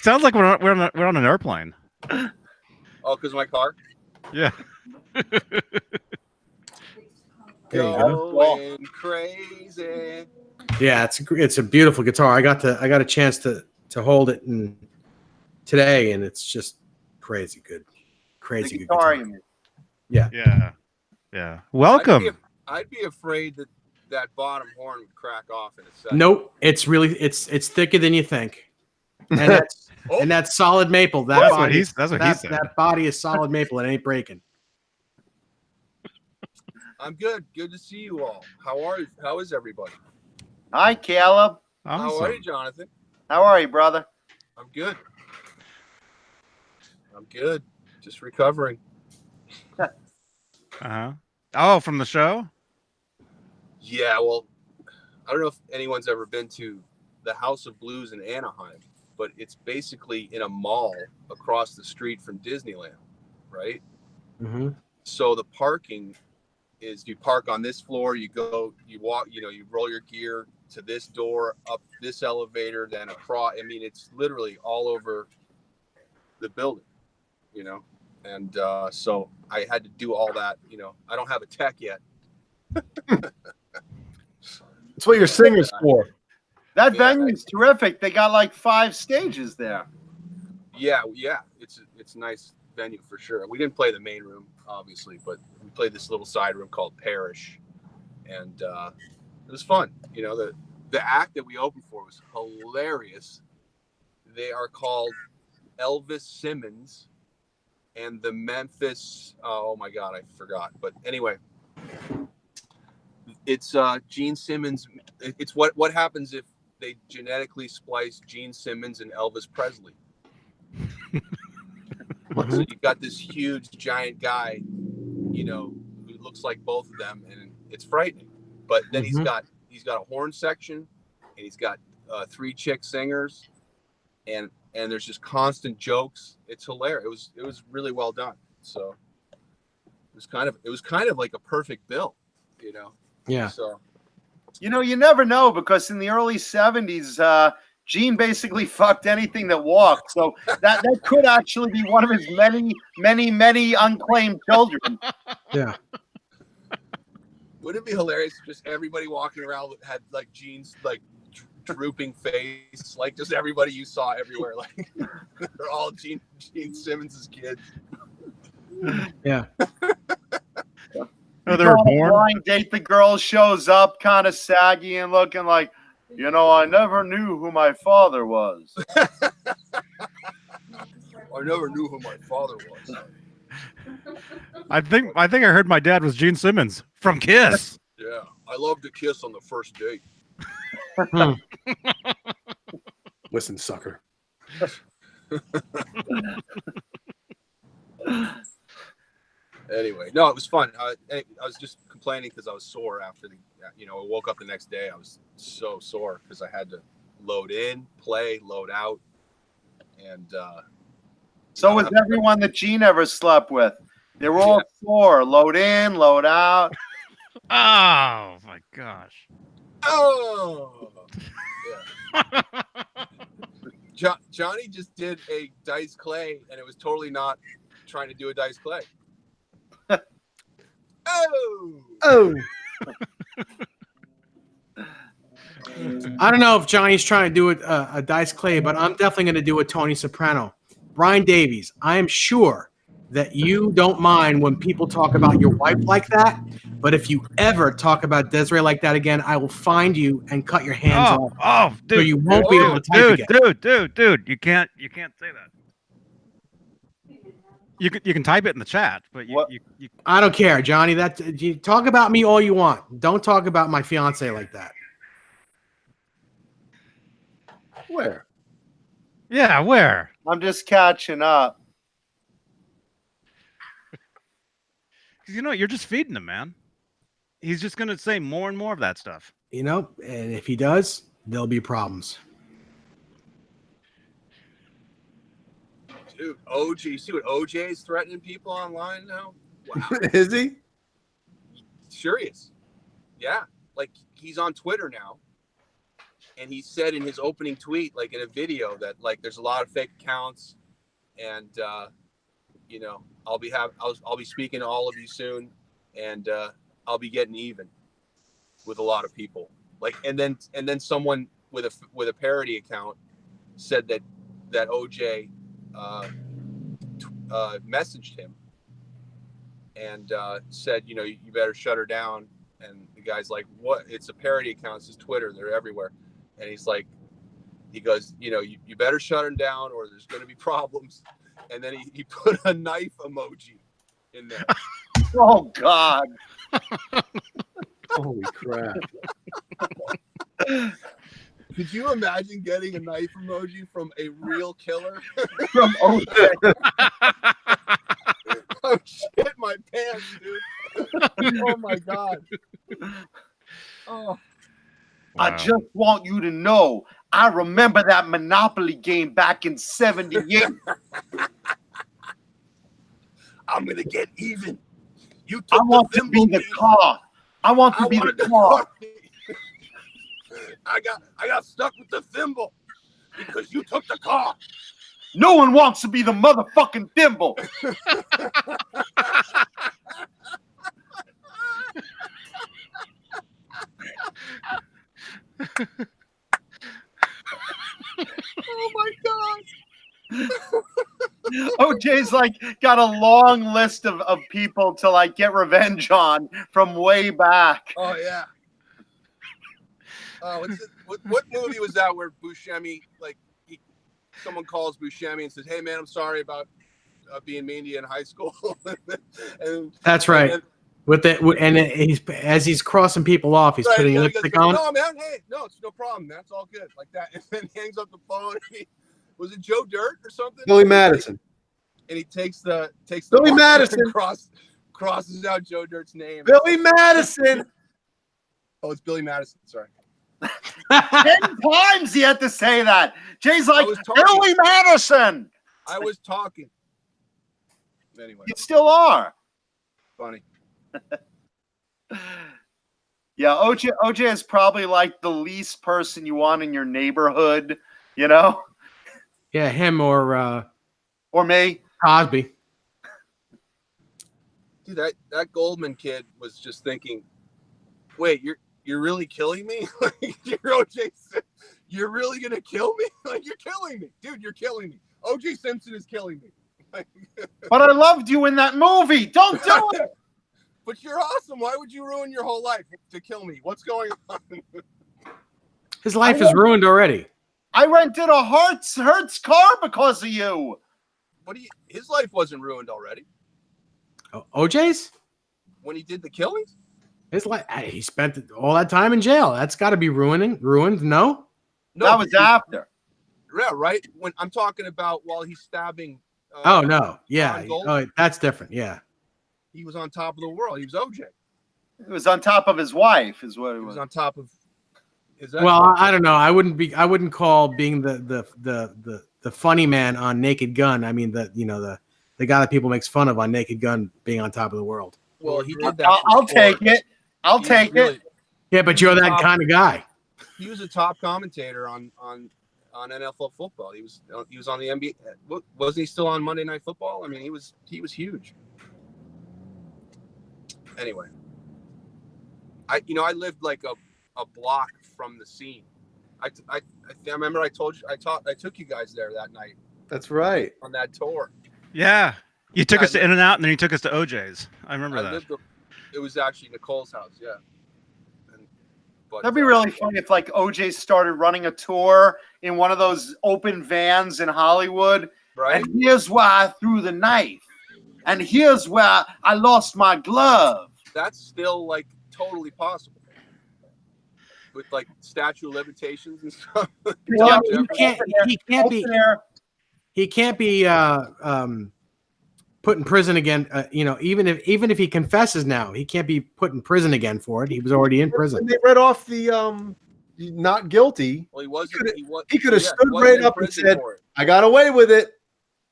Sounds like we're on an airplane. Oh, because of my car? Yeah. There you go. Going crazy. Yeah, it's a beautiful guitar. I got a chance to hold it today, and it's just crazy good. Crazy good guitar. Yeah. Yeah. Welcome. I'd be afraid that bottom horn would crack off in a second. Nope, it's really it's thicker than you think, and that's and that's solid maple. That's what he said. That body is solid maple. It ain't breaking. I'm good. Good to see you all. How are you? How is everybody? Hi, Caleb. Awesome. How are you, Jonathan? How are you, brother? I'm good. Just recovering. Oh, from the show? Yeah, well, I don't know if anyone's ever been to the House of Blues in Anaheim, but it's basically in a mall across the street from Disneyland, right? Mm-hmm. So the parking is you park on this floor, you walk, you roll your gear to this door, up this elevator, then across. I mean, it's literally all over the building, And so I had to do all that. You know, I don't have a tech yet. That's what your singer's for. That Yeah. venue is terrific. They got like 5 stages there. Yeah, it's a nice venue for sure. We didn't play the main room, obviously, but we played this little side room called Parish, and it was fun. You know, the act that we opened for was hilarious. They are called Elvis Simmons and the Memphis. Oh my God, I forgot. But anyway, it's Gene Simmons. It's what happens if they genetically splice Gene Simmons and Elvis Presley. So you've got this huge giant guy, you know, who looks like both of them, and it's frightening. But then he's got a horn section, and he's got 3 chick singers, and there's just constant jokes. It's hilarious. It was really well done. So it was kind of like a perfect bill, you know. Yeah. So You know, you never know, because in the early 70s, Gene basically fucked anything that walked. So that could actually be one of his many unclaimed children. Yeah. wouldn't it be hilarious if just everybody walking around had like Gene's like drooping face, like just everybody you saw everywhere, like they're all Gene Simmons' kids. Yeah. Oh, they were born. Blind date, the girl shows up kind of saggy and looking like, you know, I never knew who my father was. I never knew who my father was. I think I heard my dad was Gene Simmons from Kiss. Yeah, I love to kiss on the first date. Listen, sucker. Anyway, no, it was fun. I was just complaining because I was sore after I woke up the next day. I was so sore because I had to load in, play, load out. And so was everyone that Gene ever slept with. They were all sore. Load in, load out. Oh my gosh. Oh, yeah. Johnny just did a Dice Clay, and it was totally not trying to do a Dice Clay. Oh. I don't know if Johnny's trying to do a Dice Clay, but I'm definitely going to do a Tony Soprano. Brian Davies, I am sure that you don't mind when people talk about your wife like that, but if you ever talk about Desiree like that again, I will find you and cut your hands off. Oh, dude, so you won't be able to type again. Dude, you can't say that. You can type it in the chat, but you I don't care, Johnny. You talk about me all you want. Don't talk about my fiance like that. Where? Yeah, where? I'm just catching up. You're just feeding him, man. He's just gonna say more and more of that stuff. You know, and if he does, there'll be problems. Dude, OJ, you see what OJ is threatening people online now? Wow. Is he? Serious. Yeah. Like, he's on Twitter now. And he said in his opening tweet, like in a video, that like there's a lot of fake accounts, and I'll be speaking to all of you soon, and I'll be getting even with a lot of people. Like, and then someone with a parody account said that OJ messaged him and said, you better shut her down. And the guy's like, what? It's a parody account. It's just Twitter. They're everywhere. And he's like, he goes, you better shut her down or there's going to be problems. And then he put a knife emoji in there. Oh, God. Holy crap. Could you imagine getting a knife emoji from a real killer? From OJ. Oh, shit, my pants, dude. Oh, my God. Oh. Wow. I just want you to know, I remember that Monopoly game back in 78. I'm going to get even. You took I want to be the car. I want to be the car. I got stuck with the thimble because you took the car. No one wants to be the motherfucking thimble. Oh my God. OJ's like got a long list of people to like get revenge on from way back. Oh yeah. What movie was that where Buscemi, like, someone calls Buscemi and says, "Hey man, I'm sorry about being mean to you in high school." And That's right. As he's crossing people off, he's putting lipstick on. No man, hey, no, it's no problem. That's all good, like that. And then he hangs up the phone. Was it Joe Dirt or something? Billy Madison. And he takes the Billy Madison crosses out Joe Dirt's name. Billy Madison. Oh, it's Billy Madison. Sorry. 10 times he had to say that. Jay's like, Billy Madison. I was talking. Anyway. You still are. Funny. Yeah, OJ is probably like the least person you want in your neighborhood, you know? Yeah, him or me. Cosby. Dude, that Goldman kid was just thinking, wait, you're really killing me? Like, OJ, you're really gonna kill me? Like, you're killing me, dude. You're killing me. OJ Simpson is killing me. But I loved you in that movie. Don't do it. But you're awesome. Why would you ruin your whole life to kill me? What's going on? His life is ruined already. I rented a Hertz car because of you. His life wasn't ruined already. OJ's? When he did the killings? His life, he spent all that time in jail. That's got to be ruined. No, that was after. Yeah, right. When I'm talking about while he's stabbing. Oh no, yeah. Oh, that's different. Yeah. He was on top of the world. He was OJ. He was on top of his wife, is what it was. He was on top of. Well, I don't know. I wouldn't call being the funny man on Naked Gun. I mean the guy that people makes fun of on Naked Gun being on top of the world. Well, he did that. I'll take it. I'll take it. Yeah, but you're that kind of guy. He was a top commentator on NFL football. He was on the NBA. Wasn't he still on Monday Night Football? I mean, he was huge. Anyway, I lived like a block from the scene. I remember I told you I took you guys there that night. That's right. On that tour. Yeah. You took us to In-N-Out and then you took us to OJ's. I remember that. It was actually Nicole's house, yeah. That'd be really funny if like OJ started running a tour in one of those open vans in Hollywood. Right. And here's where I threw the knife. And here's where I lost my glove. That's still like totally possible. With like statute of limitations and stuff. Yeah, he can't be put in prison again. Even if he confesses now, he can't be put in prison again for it. He was already in prison. When they read off the not guilty. Well, he wasn't. He could have stood right up and said, "I got away with it."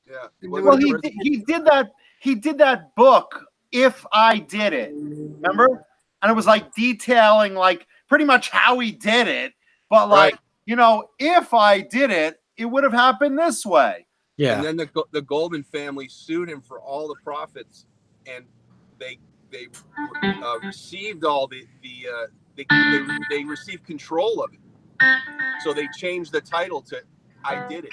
Yeah. Well, he did that. He did that book, If I Did It. Remember? And it was like detailing like pretty much how he did it, but like if I did it, it would have happened this way. Yeah. And then the Goldman family sued him for all the profits, and they received all they received control of it. So they changed the title to "I Did It."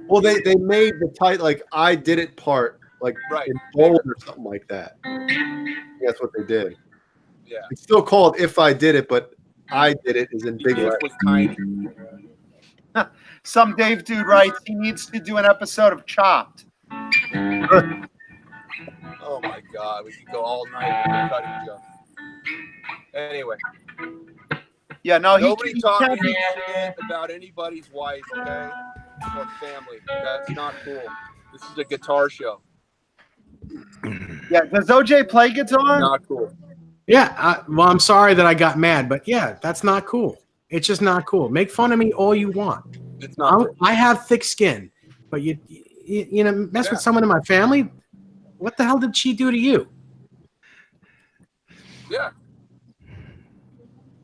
Well, they made the title like "I Did It" part like in bold or something like that. That's what they did. Yeah. It's still called "If I Did It," but "I Did It" is in big letters. Was tiny. Some Dave dude writes he needs to do an episode of Chopped. Oh my God, we could go all night with the cutting joke. Anyway. Yeah, no, nobody talk shit about anybody's wife, okay, or family. That's not cool. This is a guitar show. Yeah, does OJ play guitar? Not cool. Yeah, well, I'm sorry that I got mad, but yeah, that's not cool. It's just not cool. Make fun of me all you want. It's not. Cool. I have thick skin, but you mess with someone in my family. What the hell did she do to you? Yeah.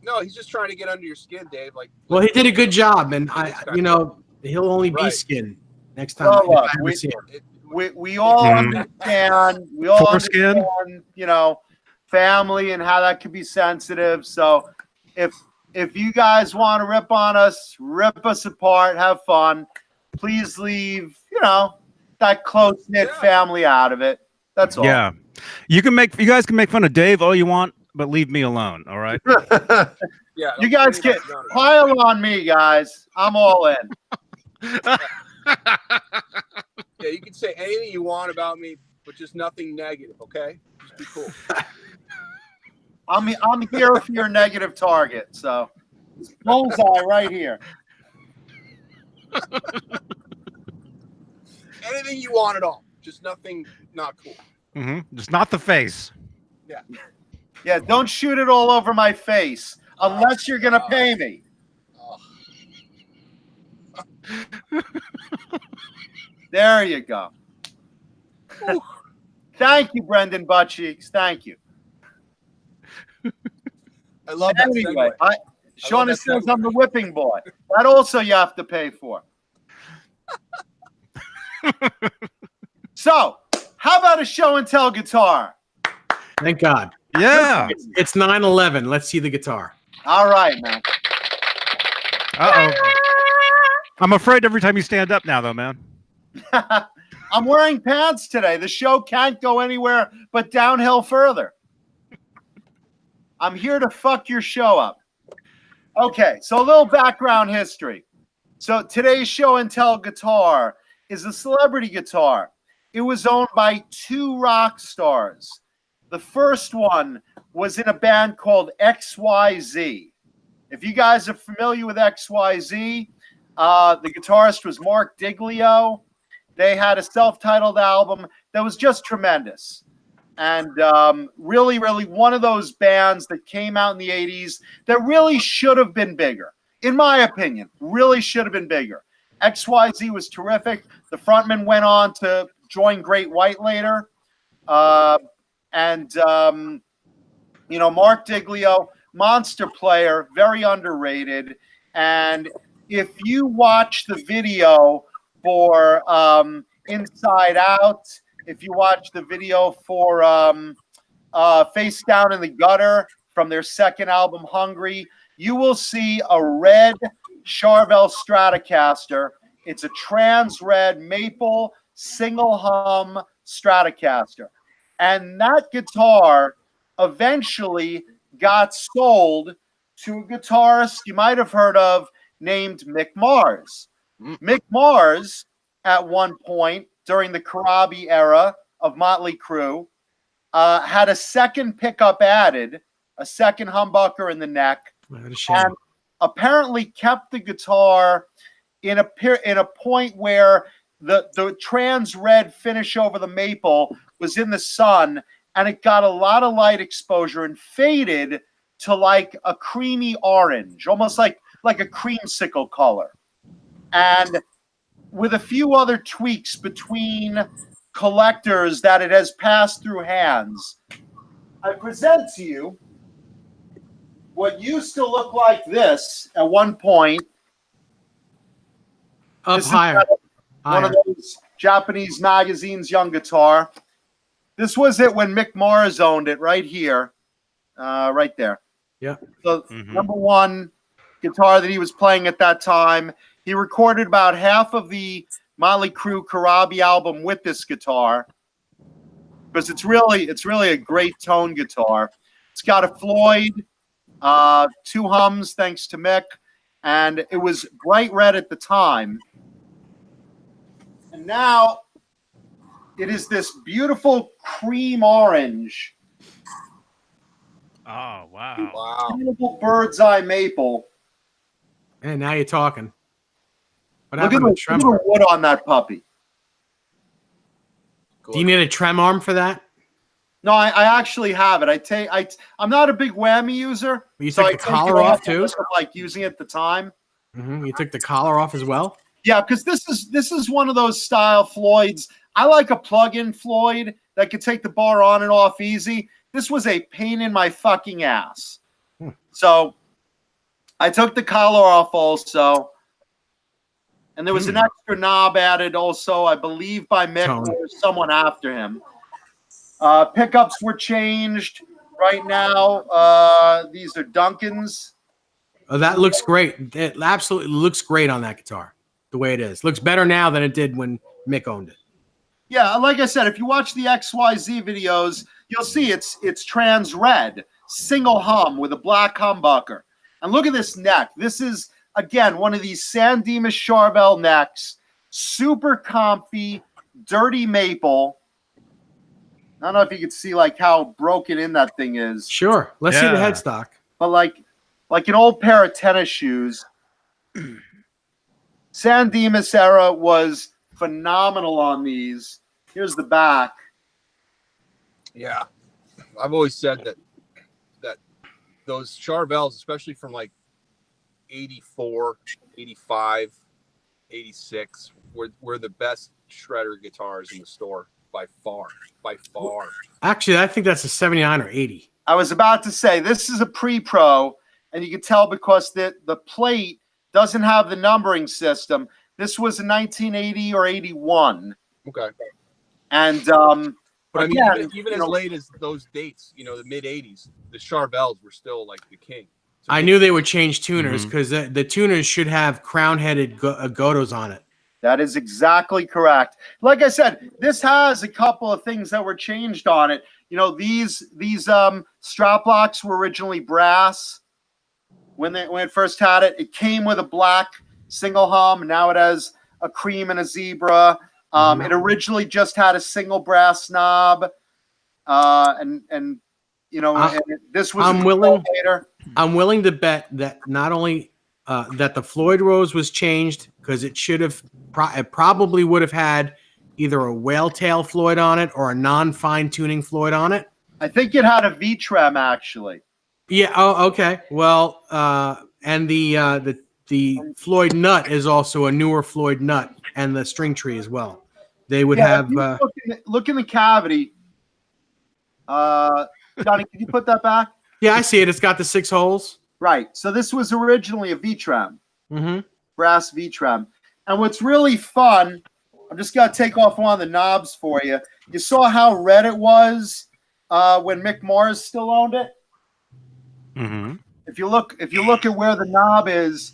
No, he's just trying to get under your skin, Dave. Like, well, he did a good job, and he'll only be skin. Next time, Well, if I we- ever see him. We all understand. We all Foreskin. understand, you know, family and how that can be sensitive. So if you guys want to rip on us, rip us apart, have fun. Please leave, you know, that close knit family out of it. That's all. Yeah. You guys can make fun of Dave all you want, but leave me alone. All right. Yeah, You guys get pile on me, guys. I'm all in. Yeah, you can say anything you want about me, but just nothing negative, okay? Just be cool. I'm here for your negative target. So bullseye right here. Anything you want at all. Just nothing not cool. Just not the face. Yeah. Yeah, don't shoot it all over my face unless you're gonna pay me. There you go. Thank you, Brendan Buttcheeks. Thank you. I love that Anyway, segue. Sean that says segue. I'm the whipping boy. That also you have to pay for. So, how about a show and tell guitar? Thank God. Yeah. It's 9/11. Let's see the guitar. All right, man. Uh-oh. I'm afraid every time you stand up now, though, man. I'm wearing pants today. The show can't go anywhere but downhill further. I'm here to fuck your show up. Okay, so a little background history. So today's show and tell guitar is a celebrity guitar. It was owned by two rock stars. The first one was in a band called XYZ. If you guys are familiar with XYZ, the guitarist was Mark Diglio. They had a self-titled album that was just tremendous. And really, really one of those bands that came out in the 80s that really should have been bigger. In my opinion, really should have been bigger. XYZ was terrific. The frontman went on to join Great White later. You know, Mark Diglio, monster player, very underrated. And if you watch the video for Inside Out, if you watch the video for Face Down in the Gutter from their second album, Hungry, you will see a red Charvel Stratocaster. It's a trans red maple single hum Stratocaster. And that guitar eventually got sold to a guitarist you might have heard of named Mick Mars. Mick Mars, at one point during the Karabi era of Motley Crue, had a second pickup added, a second humbucker in the neck, and apparently kept the guitar in a point where the trans red finish over the maple was in the sun, and it got a lot of light exposure and faded to like a creamy orange, almost like a creamsicle color. And with a few other tweaks between collectors that it has passed through hands, I present to you what used to look like this at one point. Up This is higher. one of those Japanese magazines, Young Guitar. This was it when Mick Mars owned it, right here, right there. Yeah. So number one guitar that he was playing at that time. He recorded about half of the Motley Crue Karabi album with this guitar because it's really a great tone guitar. It's got a Floyd, two hums thanks to Mick, and it was bright red at the time. And now it is this beautiful cream orange. Oh, wow. Wow. Beautiful bird's eye maple. And now you're talking. What Look at happened the with tremor? wood on that puppy. Do you need a trem arm for that? No, I actually have it. I'm not a big whammy user. You so took I the take collar it off at too? risk of, like using it at the time. You took the collar off as well? Yeah, because this is one of those style Floyds. I like a plug-in Floyd that could take the bar on and off easy. This was a pain in my fucking ass. So I took the collar off also. And there was an extra knob added also, I believe, by Mick Tone. or someone after him. Pickups were changed right now. These are Duncan's. Oh, that looks great. It absolutely looks great on that guitar, the way it is. Looks better now than it did when Mick owned it. Yeah, like I said, if you watch the XYZ videos, you'll see it's trans red, single hum with a black humbucker. And look at this neck. This is, again, one of these San Dimas Charvel necks. Super comfy, dirty maple. I don't know if you can see like how broken in that thing is. Sure. Let's see the Yeah. headstock. But like an old pair of tennis shoes. San Dimas era was phenomenal on these. Here's the back. Yeah, I've always said that those Charvels, especially from like 84, 85, 86, were the best shredder guitars in the store by far. Actually, I think that's a 79 or 80. I was about to say this is a pre-pro, and you can tell because the plate doesn't have the numbering system. This was a 1980 or 81. Okay. And But I mean, again, even as late as those dates, the mid 80s, the Charvels were still like the king. I knew they would change tuners because the tuners should have crown-headed Godos on it. that is exactly correct. Like I said, this has a couple of things that were changed on it. These strap locks were originally brass when it first had it. It came with a black single hum. Now it has a cream and a zebra. It originally just had a single brass knob, and this was I'm a willing- later. I'm willing to bet that not only that the Floyd Rose was changed because it should have, it probably would have had either a whale tail Floyd on it or a non-fine tuning Floyd on it. I think it had a V-trem actually. Yeah. Oh, okay. Well, and the Floyd nut is also a newer Floyd nut, and the string tree as well. They would have. If you look in the cavity. Johnny, can you put that back? Yeah, I see it. It's got the 6 holes. Right. So this was originally a V-trem, Mm-hmm. brass V-trem. And what's really fun, I'm just gonna take off one of the knobs for you. You saw how red it was when Mick Mars still owned it. Mm-hmm. If you look at where the knob is,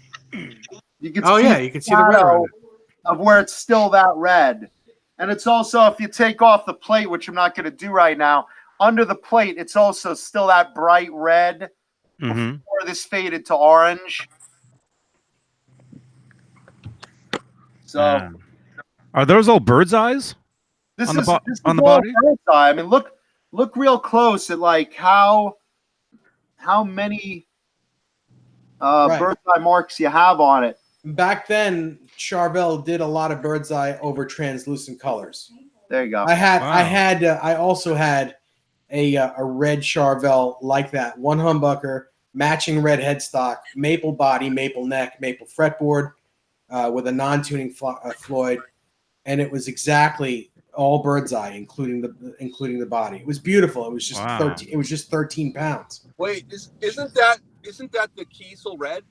you can Oh see yeah, you can see the red on it. of where it's still that red. And it's also, if you take off the plate, which I'm not going to do right now, under the plate, it's also still that bright red Mm-hmm. before this faded to orange. So Are those all bird's eyes? this on the is bo- this is on the all body? bird's eye. I mean, look real close at like how many Right. bird's eye marks you have on it. Back then, Charvel did a lot of bird's eye over translucent colors. There you go. I also had a red Charvel like that, one humbucker, matching red headstock, maple body, maple neck, maple fretboard, with a non-tuning Floyd, and it was exactly all bird's eye, including the body. It was beautiful. It was just Wow. 13. It was just 13 pounds. Wait, isn't that the Kiesel red?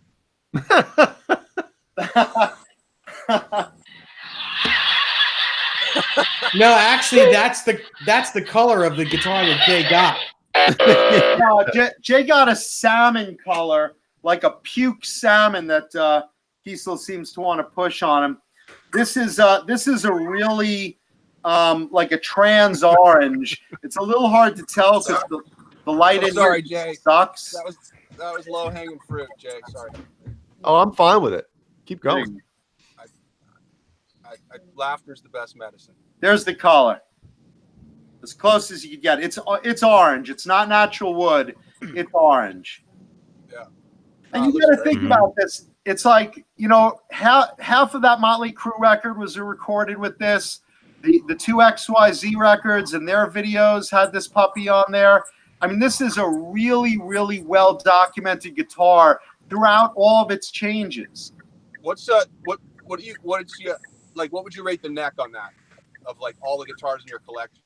No, actually, that's the color of the guitar that Jay got. No, Jay got a salmon color, like a puke salmon that Kiesel seems to want to push on him. This is a really like a trans orange. It's a little hard to tell because the light in Sorry, here Jay. sucks. That was low hanging fruit, Jay. Sorry. Oh, I'm fine with it. Keep going. Laughter's the best medicine. There's the color. As close as you can get. It's orange. It's not natural wood. It's orange. Yeah. And you looks got to great. think about this. It's like, half of that Motley Crue record was recorded with this. The two XYZ records and their videos had this puppy on there. I mean, this is a really, really well documented guitar throughout all of its changes. What would you rate the neck on that of like all the guitars in your collection?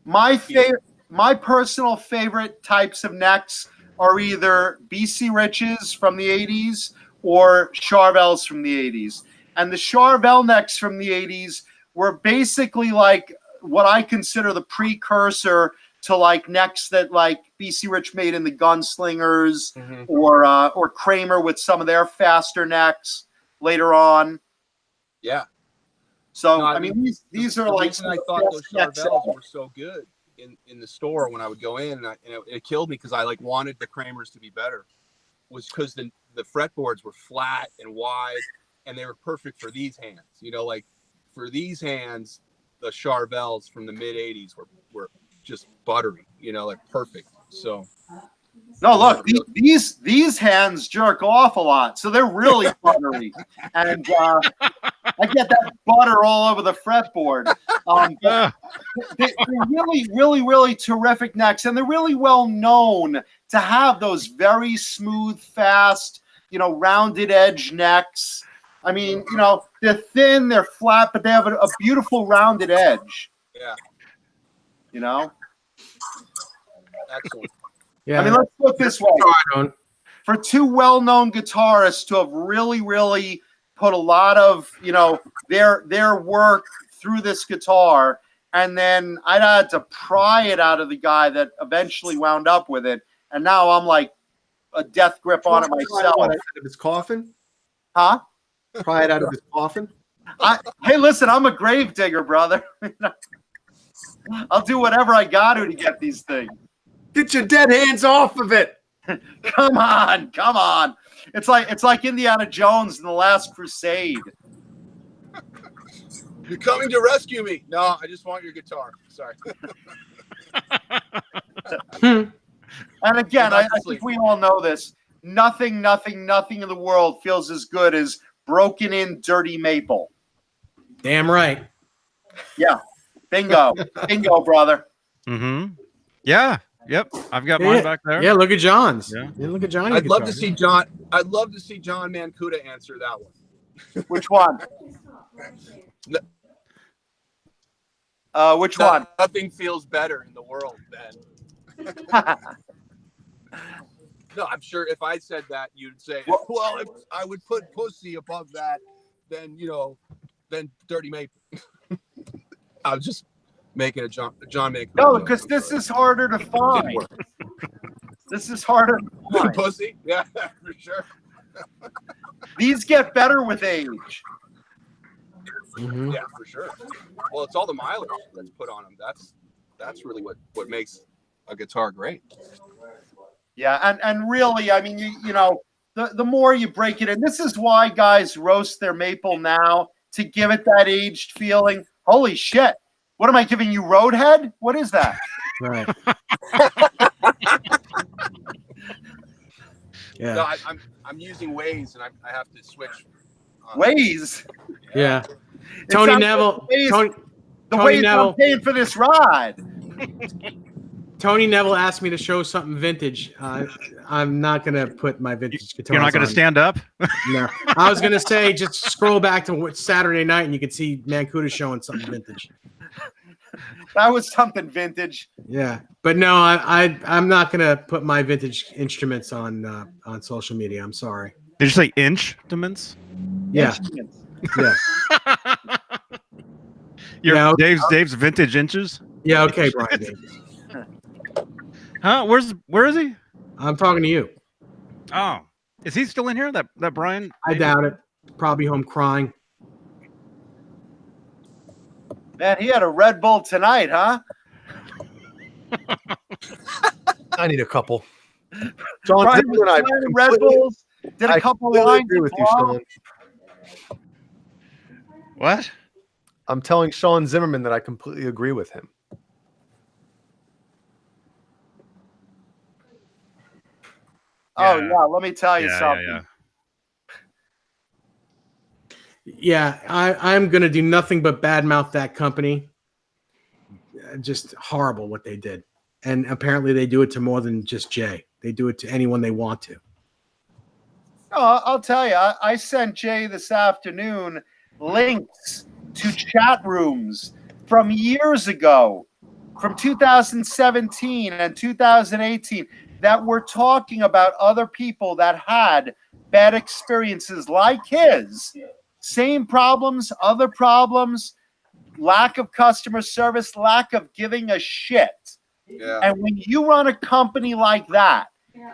My personal favorite types of necks are either BC Riches from the 80s or Charvels from the 80s. And the Charvel necks from the 80s were basically like what I consider the precursor to like necks that like BC Rich made in the Gunslingers, or Kramer with some of their faster necks later on. Yeah. So No, I mean these are the like reason I thought those Charvels were so good in the store when I would go in, and it killed me because I like wanted the Kramers to be better, was because the fretboards were flat and wide, and they were perfect for these hands. You know, like for these hands, the Charvels from the mid 80s were just buttery, you know, like perfect. So no, look, these hands jerk off a lot, so they're really buttery, and I get that butter all over the fretboard. They're really, really, really terrific necks, and they're really well known to have those very smooth, fast, you know, rounded edge necks. I mean, you know, they're thin, they're flat, but they have a beautiful rounded edge. Yeah. You know? Excellent. Yeah. I mean, let's put it this way. For two well-known guitarists to have really, really put a lot of, you know, their work through this guitar, and then I had to pry it out of the guy that eventually wound up with it, and now I'm like a death grip on it myself. Out of his coffin? Huh? Pry it out of his coffin? Hey, listen, I'm a grave digger, brother. I'll do whatever I got to get these things. Get your dead hands off of it. Come on, come on. It's like Indiana Jones in The Last Crusade. You're coming to rescue me. No, I just want your guitar. Sorry. And again, I think we all know this. Nothing in the world feels as good as broken in dirty maple. Damn right. Yeah. Bingo. Bingo, brother. Mm-hmm. Yeah. Yep. I've got mine back there. Yeah, look at John's. Yeah. Look at Johnny's I'd love guitar. to see John. I'd love to see John Mancuda answer that one. Which one? Which one? Nothing feels better in the world than. No, I'm sure if I said that, you'd say, well, if I would put pussy above that, then, you know, then dirty maple. I was just making a John Mancuda. No, because this is harder to find. This is harder to find. Pussy? Yeah, for sure. These get better with age. Mm-hmm. Yeah, for sure. Well, it's all the mileage that's put on them. That's really what makes a guitar great. Yeah, and really, I mean, you know, the more you break it in, this is why guys roast their maple now, to give it that aged feeling. Holy shit. What am I giving you, Roadhead? What is that? Right. Yeah. No, I'm using Waze, and I have to switch. Waze? Yeah. Tony Neville. Tony Neville. I'm paying for this ride. Tony Neville asked me to show something vintage. I'm not going to put my vintage guitar. You're not going to stand up? No. I was going to say just scroll back to Saturday night and you can see Mancuda showing something vintage. That was something vintage. Yeah. But no, I'm not going to put my vintage instruments on social media. I'm sorry. Did you say instruments? Yeah. Yeah. Your Dave's vintage inches? Yeah, okay, Brian Davis. Huh? Where is he? I'm talking to you. Oh. Is he still in here? That Brian? I doubt it. Probably home crying. Man, he had a Red Bull tonight, huh? I need a couple. John, Brian and I Red Bulls, did a couple lines. agree with you, Sean. What? I'm telling Sean Zimmerman that I completely agree with him. Oh, yeah. Let me tell you something. Yeah, I'm going to do nothing but badmouth that company. Just horrible what they did. And apparently they do it to more than just Jay. They do it to anyone they want to. Oh, I'll tell you, I sent Jay this afternoon links to chat rooms from years ago, from 2017 and 2018, that were talking about other people that had bad experiences like his Same problems, other problems, lack of customer service, lack of giving a shit. Yeah. And when you run a company like that,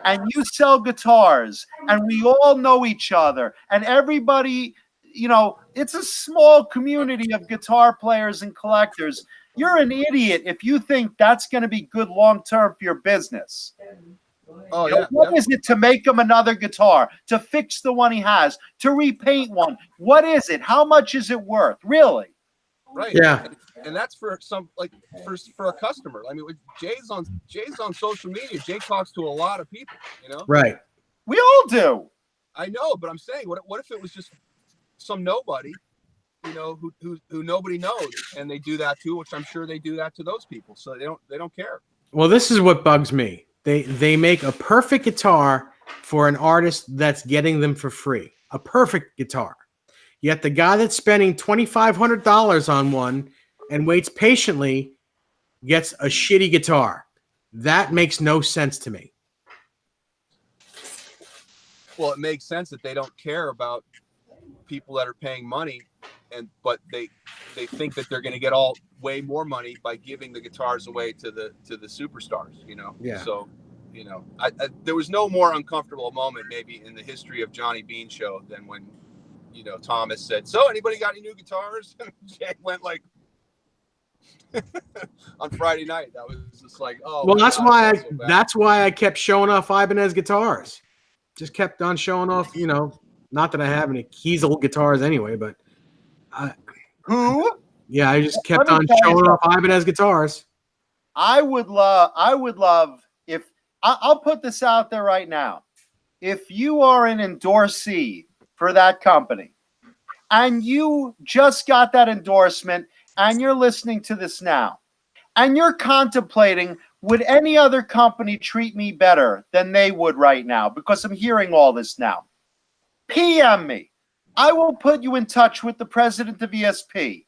and you sell guitars, and we all know each other, and everybody, you know, it's a small community of guitar players and collectors. You're an idiot if you think that's going to be good long-term for your business. Oh, You know, yeah. what is it to make him another guitar, to fix the one he has, to repaint one? What is it? How much is it worth? Really? Right. Yeah. And that's for some, like, for a customer. I mean, with Jay's on social media. Jay talks to a lot of people, you know? Right. We all do. I know, but I'm saying, what if it was just some nobody, you know, who nobody knows, and they do that too, which I'm sure they do that to those people. So they don't care. Well, this is what bugs me. They make a perfect guitar for an artist that's getting them for free. A perfect guitar. Yet the guy that's spending $2,500 on one and waits patiently gets a shitty guitar. That makes no sense to me. Well, it makes sense that they don't care about people that are paying money, but they think that they're going to get way more money by giving the guitars away to the superstars, you know? Yeah. So, you know, there was no more uncomfortable moment maybe in the history of Johnny Beane show than when, you know, Thomas said, "So anybody got any new guitars?" And Jay went like, on Friday night, that was just like, oh. Well, that's why so bad. that's why I kept showing off Ibanez guitars. Just kept on showing off, you know, not that I have any Kiesel guitars anyway, but Who? yeah, I just kept Let me on tell you showing off Ibanez guitars. I would love if I'll put this out there right now. If you are an endorsee for that company and you just got that endorsement and you're listening to this now and you're contemplating, would any other company treat me better than they would right now? Because I'm hearing all this now. PM me. I will put you in touch with the president of ESP.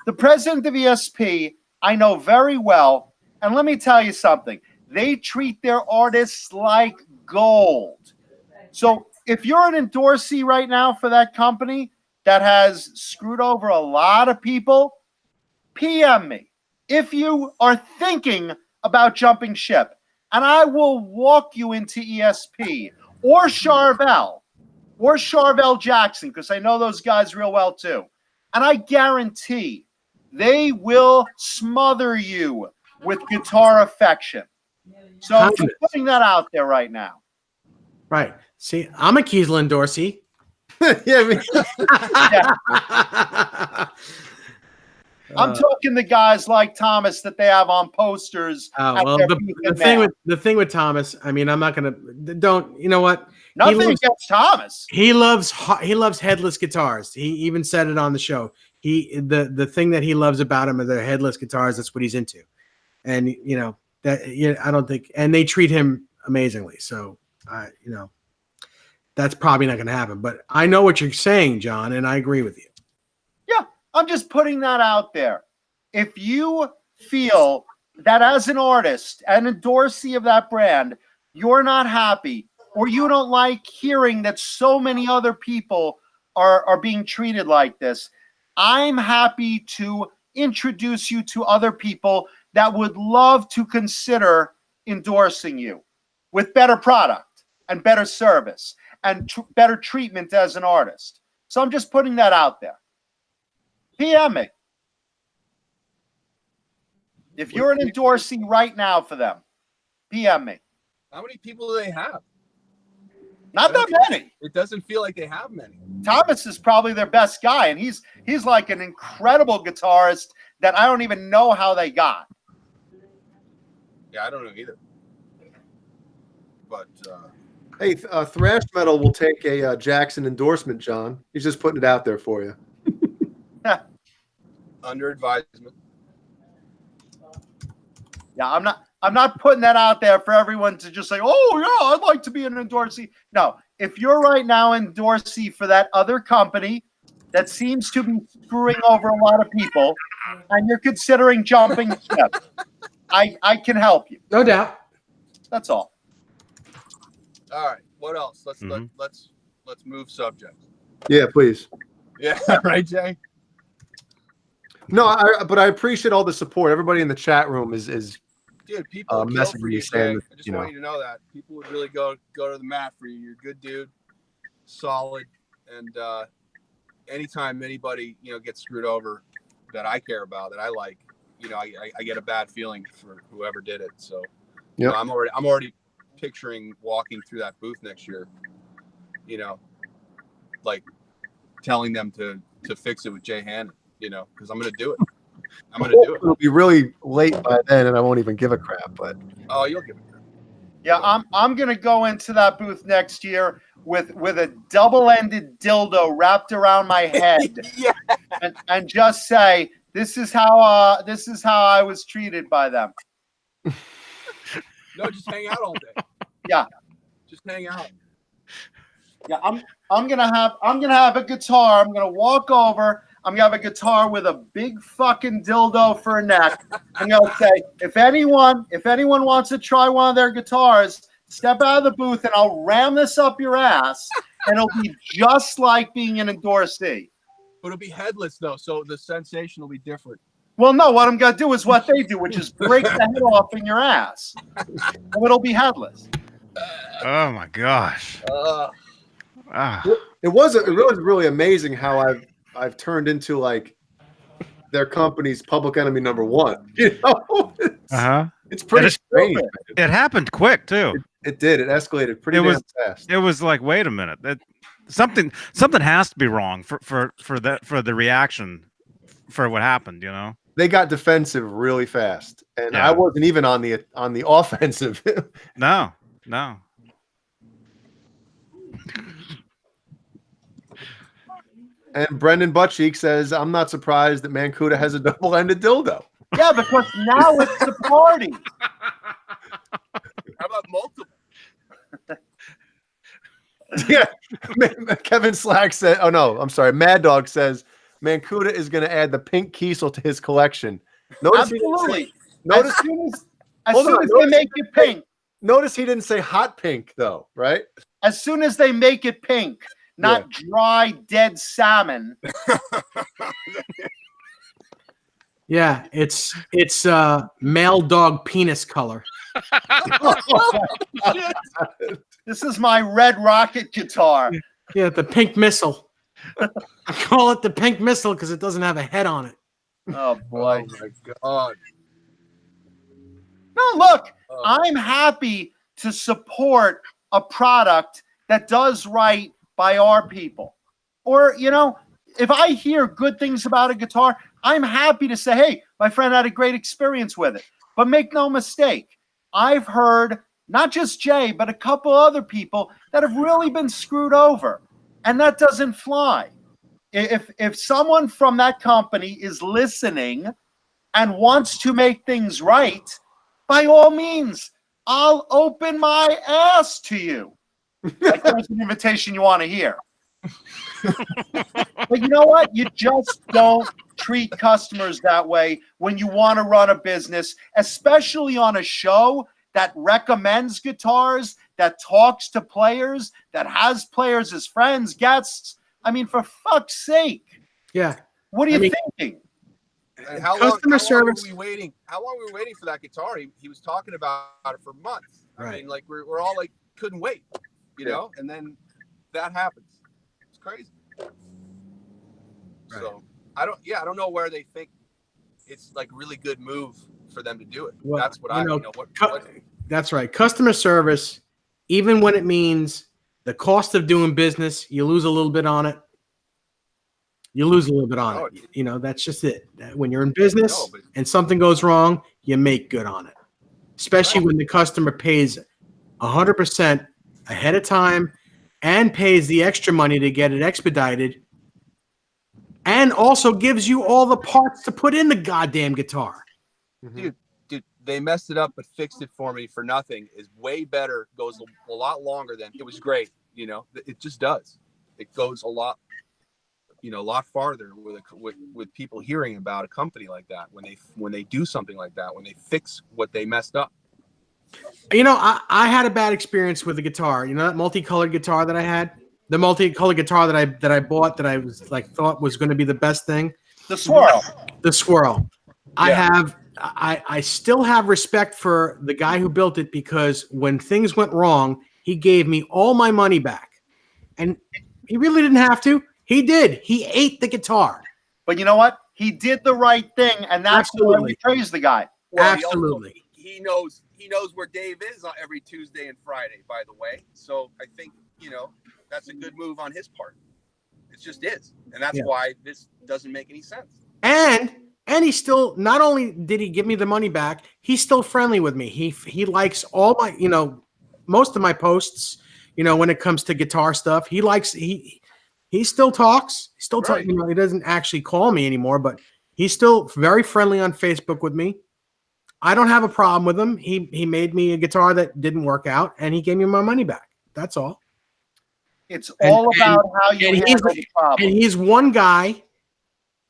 The president of ESP, I know very well. And let me tell you something. They treat their artists like gold. So if you're an endorsee right now for that company that has screwed over a lot of people, PM me. If you are thinking about jumping ship, and I will walk you into ESP or Charvel Jackson, because I know those guys real well too. And I guarantee they will smother you with guitar affection. So I'm putting that out there right now. Right. See, I'm a Kiesel endorsee. Yeah, I'm talking the guys like Thomas that they have on posters. Well, the thing with Thomas, I mean, I'm not gonna you know what? Nothing against Thomas. He loves headless guitars. He even said it on the show. The thing that he loves about him are the headless guitars. That's what he's into, and you know that. I don't think, and they treat him amazingly. So, you know, that's probably not going to happen. But I know what you're saying, John, and I agree with you. Yeah, I'm just putting that out there. If you feel that as an artist, an endorsee of that brand, you're not happy, or you don't like hearing that so many other people are being treated like this, I'm happy to introduce you to other people that would love to consider endorsing you with better product and better service and better treatment as an artist. So I'm just putting that out there. PM me. If you're an endorsee right now for them, PM me. How many people do they have? Not that many. It doesn't feel like they have many. Thomas is probably their best guy, and he's like an incredible guitarist that I don't even know how they got. Yeah, I don't know either. But hey, thrash metal will take a Jackson endorsement, John. He's just putting it out there for you. under advisement. Yeah, I'm not putting that out there for everyone to just say, oh, yeah, I'd like to be an endorsee. No, if you're right now endorsee for that other company that seems to be screwing over a lot of people and you're considering jumping ship, I can help you. No doubt. That's all. All right. What else? Let's move subject. Yeah, please. Yeah, right, Jay. No, but I appreciate all the support. Everybody in the chat room is Dude, people would kill messaging for me you, saying Jay. that, I just want you to know that people would really go to the mat for you. You're a good dude, solid, and anytime anybody gets screwed over that I care about, that I like, I get a bad feeling for whoever did it. So I'm already picturing walking through that booth next year, like telling them to fix it with Jay Hannon, because I'm gonna do it. I'm gonna do it. It'll be really late by then, and I won't even give a crap. But You'll give a crap. Yeah, I'm gonna go into that booth next year with a double-ended dildo wrapped around my head, Yeah. and just say, this is how I was treated by them. No, just hang out all day. Yeah, just hang out. Yeah, I'm gonna have a guitar. I'm gonna walk over. I'm gonna have a guitar with a big fucking dildo for a neck. I'm gonna say, if anyone wants to try one of their guitars, step out of the booth and I'll ram this up your ass, and it'll be just like being an endorsee. But it'll be headless though, so the sensation will be different. Well, no, what I'm gonna do is what they do, which is break the head off in your ass. And it'll be headless. Oh my gosh. it was really amazing how I've turned into like their company's public enemy number one. It's pretty strange. It happened quick too. It did. It escalated pretty damn fast. It was like, wait a minute, something has to be wrong for the reaction for what happened. They got defensive really fast, and I wasn't even on the offensive. No. And Brendan Buttcheek says, I'm not surprised that Mancuda has a double-ended dildo. Yeah, because now it's the party. How about multiple? Yeah. Kevin Slack said, oh no, I'm sorry. Mad Dog says, Mancuda is going to add the pink Kiesel to his collection. Absolutely. As soon as they make it pink. Notice he didn't say hot pink, though, right? As soon as they make it pink, not dry, dead salmon. Yeah, it's male dog penis color. This is my red rocket guitar. Yeah, the pink missile. I call it the pink missile because it doesn't have a head on it. Oh boy. Oh my God. No, look, I'm happy to support a product that does right by our people. Or, if I hear good things about a guitar, I'm happy to say, hey, my friend had a great experience with it. But make no mistake, I've heard not just Jay, but a couple other people that have really been screwed over. And that doesn't fly. If someone from that company is listening and wants to make things right, by all means, I'll open my ass to you. Like there's an invitation you want to hear. But you know what? You just don't treat customers that way when you want to run a business, especially on a show that recommends guitars, that talks to players, that has players as friends, guests. I mean, for fuck's sake. Yeah. What are you thinking? And How long were we waiting? How long were we waiting for that guitar? He was talking about it for months. Right. I mean, like we're all like couldn't wait, and then that happens. It's crazy. Right. So I don't know where they think it's like really good move for them to do it. Well, that's what That's right. Customer service, even when it means the cost of doing business, you lose a little bit on it. You lose a little bit on it. That's just it. When you're in business and something goes wrong, you make good on it. Especially when the customer pays 100% ahead of time and pays the extra money to get it expedited and also gives you all the parts to put in the goddamn guitar. Dude, they messed it up but fixed it for me for nothing is way better, goes a lot longer than it was great. It just does. It goes a lot farther with people hearing about a company like that when they do something like that, when they fix what they messed up. I had a bad experience with the guitar. That multicolored guitar that I had. The multicolored guitar that I bought that I was like thought was going to be the best thing. The swirl. The swirl. Yeah. I still have respect for the guy who built it, because when things went wrong, he gave me all my money back. And he really didn't have to. He did. He ate the guitar. But you know what? He did the right thing, and that's why we praise the guy. Well, Absolutely. He knows where Dave is on every Tuesday and Friday, by the way. So I think, that's a good move on his part. It just is. And that's why this doesn't make any sense. And he still, not only did he give me the money back, he's still friendly with me. He likes all my, most of my posts, when it comes to guitar stuff. He still talks. He still talks. He doesn't actually call me anymore, but he's still very friendly on Facebook with me. I don't have a problem with him. He made me a guitar that didn't work out, and he gave me my money back. That's all. It's all about how you handle the problem. And he's one guy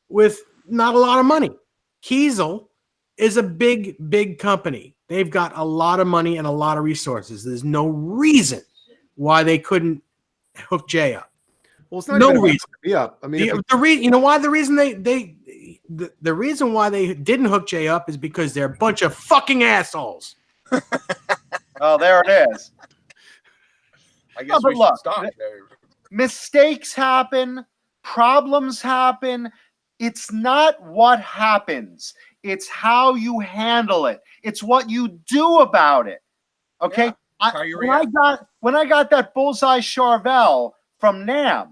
with not a lot of money. Kiesel is a big company. They've got a lot of money and a lot of resources. There's no reason why they couldn't hook Jay up. Well, it's not no reason. Yeah, I mean, the reason why they didn't hook Jay up is because they're a bunch of fucking assholes. Oh, there it is. I guess we should stop there. Mistakes happen. Problems happen. It's not what happens. It's how you handle it. It's what you do about it. Okay. Yeah, when I got that Bullseye Charvel from NAMM,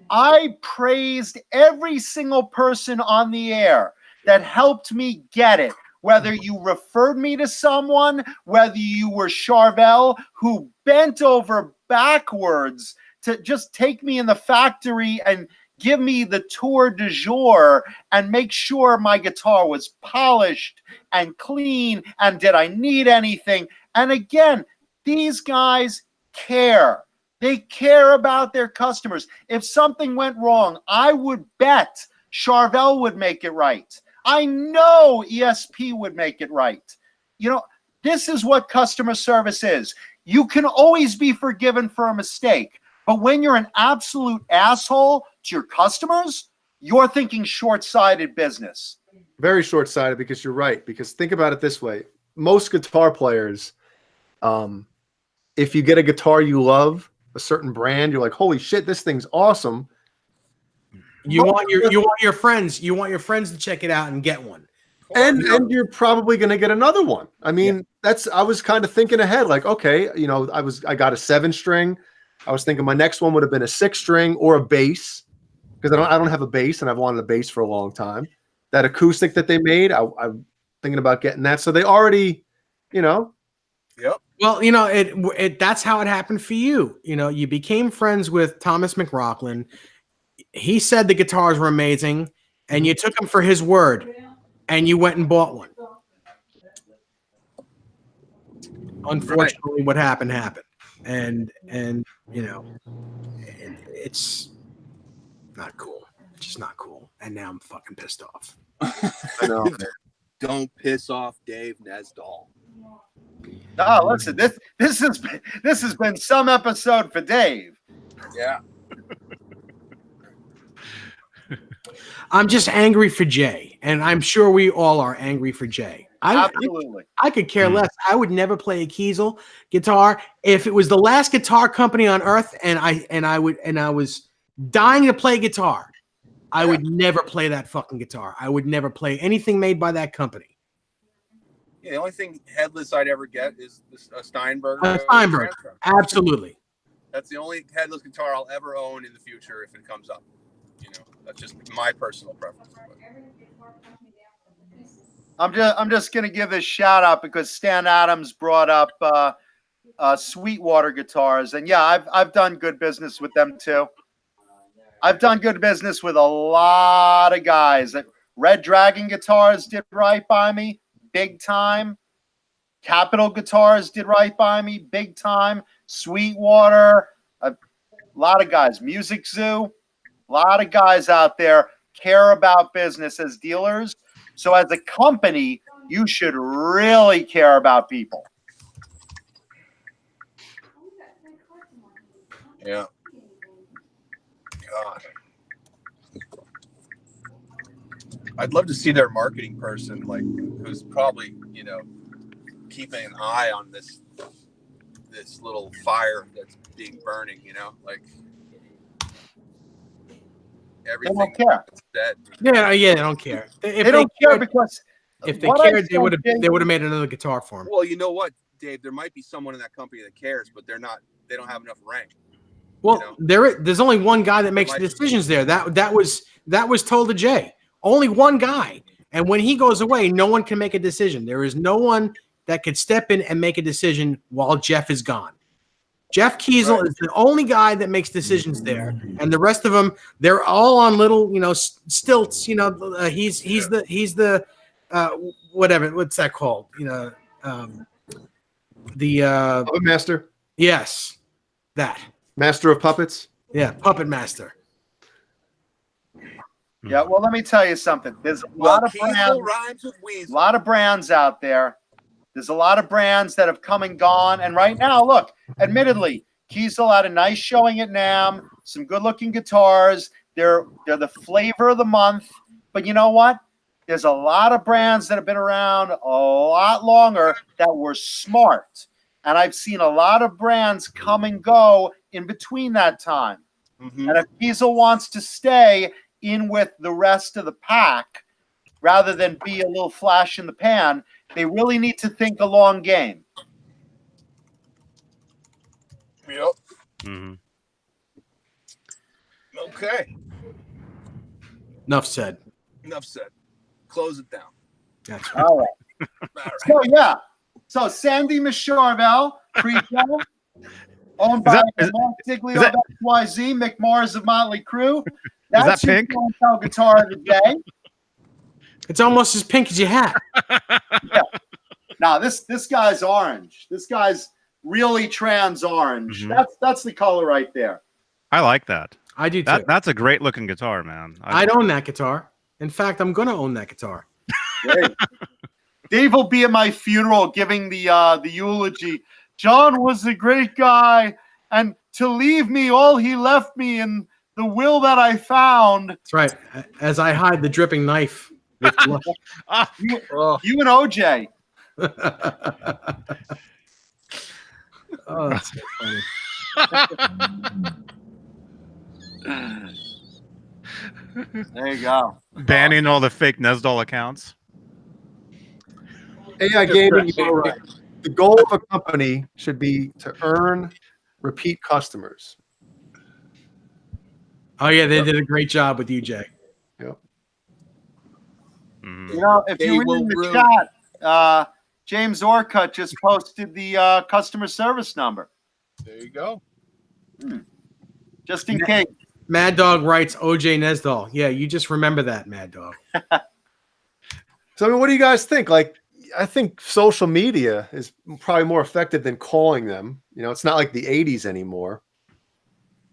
I praised every single person on the air that helped me get it. Whether you referred me to someone, whether you were Charvel who bent over backwards to just take me in the factory and give me the tour de jour and make sure my guitar was polished and clean and did I need anything. And again, these guys care. They care about their customers. If something went wrong, I would bet Charvel would make it right. I know ESP would make it right. This is what customer service is. You can always be forgiven for a mistake, but when you're an absolute asshole to your customers, you're thinking short-sighted business. Very short-sighted, because you're right. Because think about it this way. Most guitar players, if you get a guitar you love, a certain brand, you're like, holy shit, this thing's awesome. You want your friends to check it out and get one. And you're probably going to get another one. I mean, I was kind of thinking ahead, like, okay, I got a 7-string. I was thinking my next one would have been a 6-string or a bass, because I don't have a bass, and I've wanted a bass for a long time. That acoustic that they made, I'm thinking about getting that. So they already, Yep. Well, that's how it happened for you. You became friends with Thomas McRocklin. He said the guitars were amazing, and you took him for his word, and you went and bought one. Unfortunately, what happened. And it's not cool. It's just not cool. And now I'm fucking pissed off. I know. Don't piss off Dave Nesdall. Oh, listen, this has been some episode for Dave. Yeah. I'm just angry for Jay, and I'm sure we all are angry for Jay. Absolutely. I could care less. I would never play a Kiesel guitar if it was the last guitar company on earth, and I was dying to play guitar. I would never play that fucking guitar. I would never play anything made by that company. Yeah, the only thing headless I'd ever get is a Steinberg. Steinberg, absolutely. That's the only headless guitar I'll ever own in the future if it comes up. That's just my personal preference. I'm just gonna give this shout out because Stan Adams brought up Sweetwater guitars, and yeah, I've done good business with them too. I've done good business with a lot of guys. Red Dragon Guitars did right by me, big time. Capital Guitars did right by me, big time. Sweetwater, a lot of guys. Music Zoo, a lot of guys out there care about business as dealers. So as a company, you should really care about people. Yeah. God. I'd love to see their marketing person, like, who's probably, keeping an eye on this little fire that's being burning, like They everything don't care. that's dead. Yeah, they don't care. If They don't care cared, because if they what I cared, they would said, have made another guitar for him. Well, you know what, Dave? There might be someone in that company that cares, but they don't have enough rank. Well, there's only one guy that makes the decisions there. That was told to Jay. Only one guy. And when he goes away, no one can make a decision. There is no one that could step in and make a decision while Jeff is gone. Jeff Kiesel is the only guy that makes decisions there, and the rest of them, they're all on little, stilts. He's the whatever. What's that called? Puppet Master. Yes, that. Master of Puppets. Yeah, Puppet Master. Yeah, well, let me tell you something. There's a lot of brands out there. There's a lot of brands that have come and gone. And right now, look, admittedly, Kiesel had a nice showing at NAMM, some good-looking guitars. They're the flavor of the month. But you know what? There's a lot of brands that have been around a lot longer that were smart. And I've seen a lot of brands come and go in between that time. Mm-hmm. And if Kiesel wants to stay in with the rest of the pack, rather than be a little flash in the pan, they really need to think a long game. Yep. Mm-hmm. Okay. Enough said. Close it down. That's right. All right. So, yeah. So, Sandy Micharvel, pre-show, owned by Mark Diglio of XYZ, Mick Mars of Motley Crue. That's is that pink? Your guitar of the day. It's almost as pink as your hat. Yeah. Now, this guy's orange. This guy's really trans orange. Mm-hmm. That's the color right there. I like that. I do too. That's a great looking guitar, man. I'd own that guitar. In fact, I'm going to own that guitar. Great. Dave will be at my funeral giving the eulogy. John was a great guy, and to leave me, all he left me in the will that I found. That's right. As I hide the dripping knife. With you and OJ. Oh, that's so funny. There you go. Banning all the fake Nesdal accounts. AI gaming, you're right. The goal of a company should be to earn repeat customers. Oh yeah, they did a great job with you, Jay. Yep. You know, if you read in the chat, James Orcutt just posted the customer service number. There you go. Just in case. Mad Dog writes OJ Nesdal. Yeah, you just remember that, Mad Dog. So, I mean, what do you guys think? Like, I think social media is probably more effective than calling them. You know, it's not like the 80s anymore.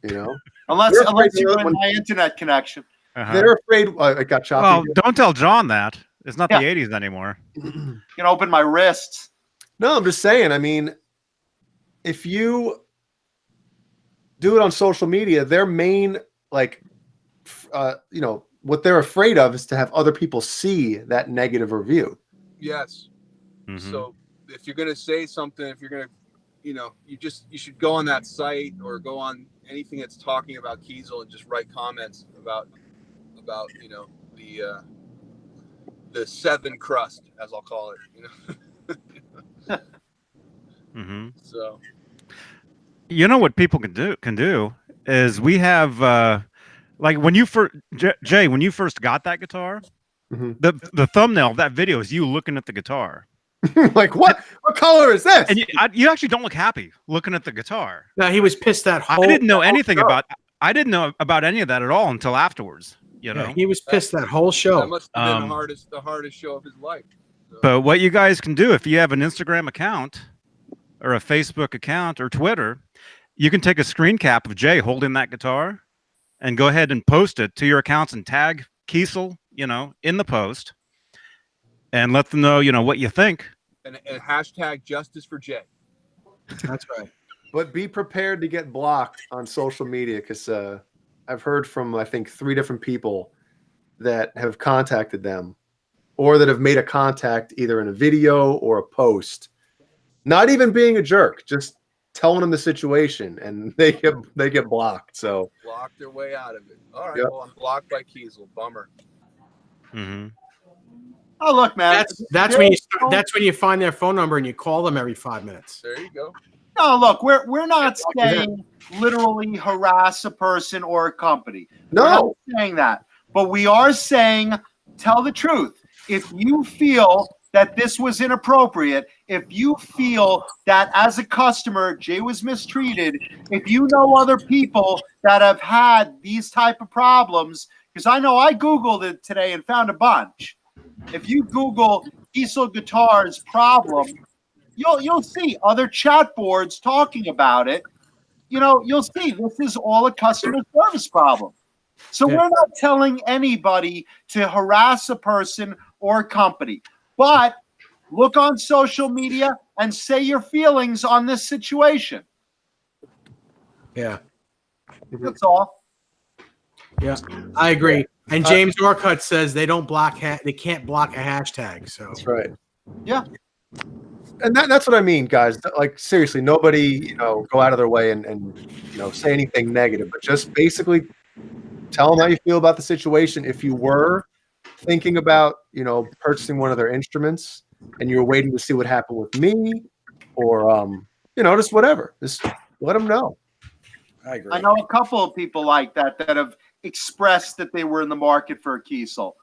You know, unless you're in my internet connection. They're afraid. I got choppy. Well, don't tell John that. It's not the 80s anymore. You can open my wrists. No, I'm just saying. I mean, if you do it on social media, their main, like, you know, what they're afraid of is to have other people see that negative review. Yes. Mm-hmm. So if you're going to say something, if you're going to, you know, you should go on that site or go on anything that's talking about Kiesel and just write comments about you know, the seven crust, as I'll call it, you know. Mm-hmm. So, you know what people can do is we have like when you first Jay, when you first got that guitar, the thumbnail of that video is you looking at the guitar. Like, what color is this? And you actually don't look happy looking at the guitar. No, he was pissed that whole. I didn't know anything about. I didn't know about any of that at all until afterwards. You know, he was pissed that whole show. That must have been the hardest show of his life. So. But what you guys can do, if you have an Instagram account or a Facebook account or Twitter, you can take a screen cap of Jay holding that guitar and go ahead and post it to your accounts and tag Kiesel, you know, in the post and let them know, you know, what you think. And hashtag justice for Jay. That's right. But be prepared to get blocked on social media because I've heard from, I think, 3 different people that have contacted them or that have made a contact either in a video or a post, not even being a jerk, just telling them the situation, and they get blocked. So Blocked their way out of it. All right. Yep. Well, I'm blocked by Kiesel. Bummer. Mm-hmm. Oh, look, man. That's when you find their phone number and you call them every 5 minutes. There you go. No, look, we're not saying literally harass a person or a company. We're not no, saying that. But we are saying tell the truth. If you feel that this was inappropriate, if you feel that as a customer Jay was mistreated, if you know other people that have had these type of problems, because I know I Googled it today and found a bunch. If you Google Kiesel Guitars problem, you'll see other chat boards talking about it. You know, you'll see this is all a customer service problem. So we're not telling anybody to harass a person or a company, but look on social media and say your feelings on this situation. Yeah. That's all. Yeah, I agree. And James Orcutt says they don't block they can't block a hashtag. So that's right. Yeah. And that's what I mean, guys. Like, seriously, nobody, go out of their way and say anything negative, but just basically tell them how you feel about the situation. If you were thinking about, purchasing one of their instruments and you were waiting to see what happened with me, or, just whatever, just let them know. I agree. I know a couple of people like that have expressed that they were in the market for a Kiesel.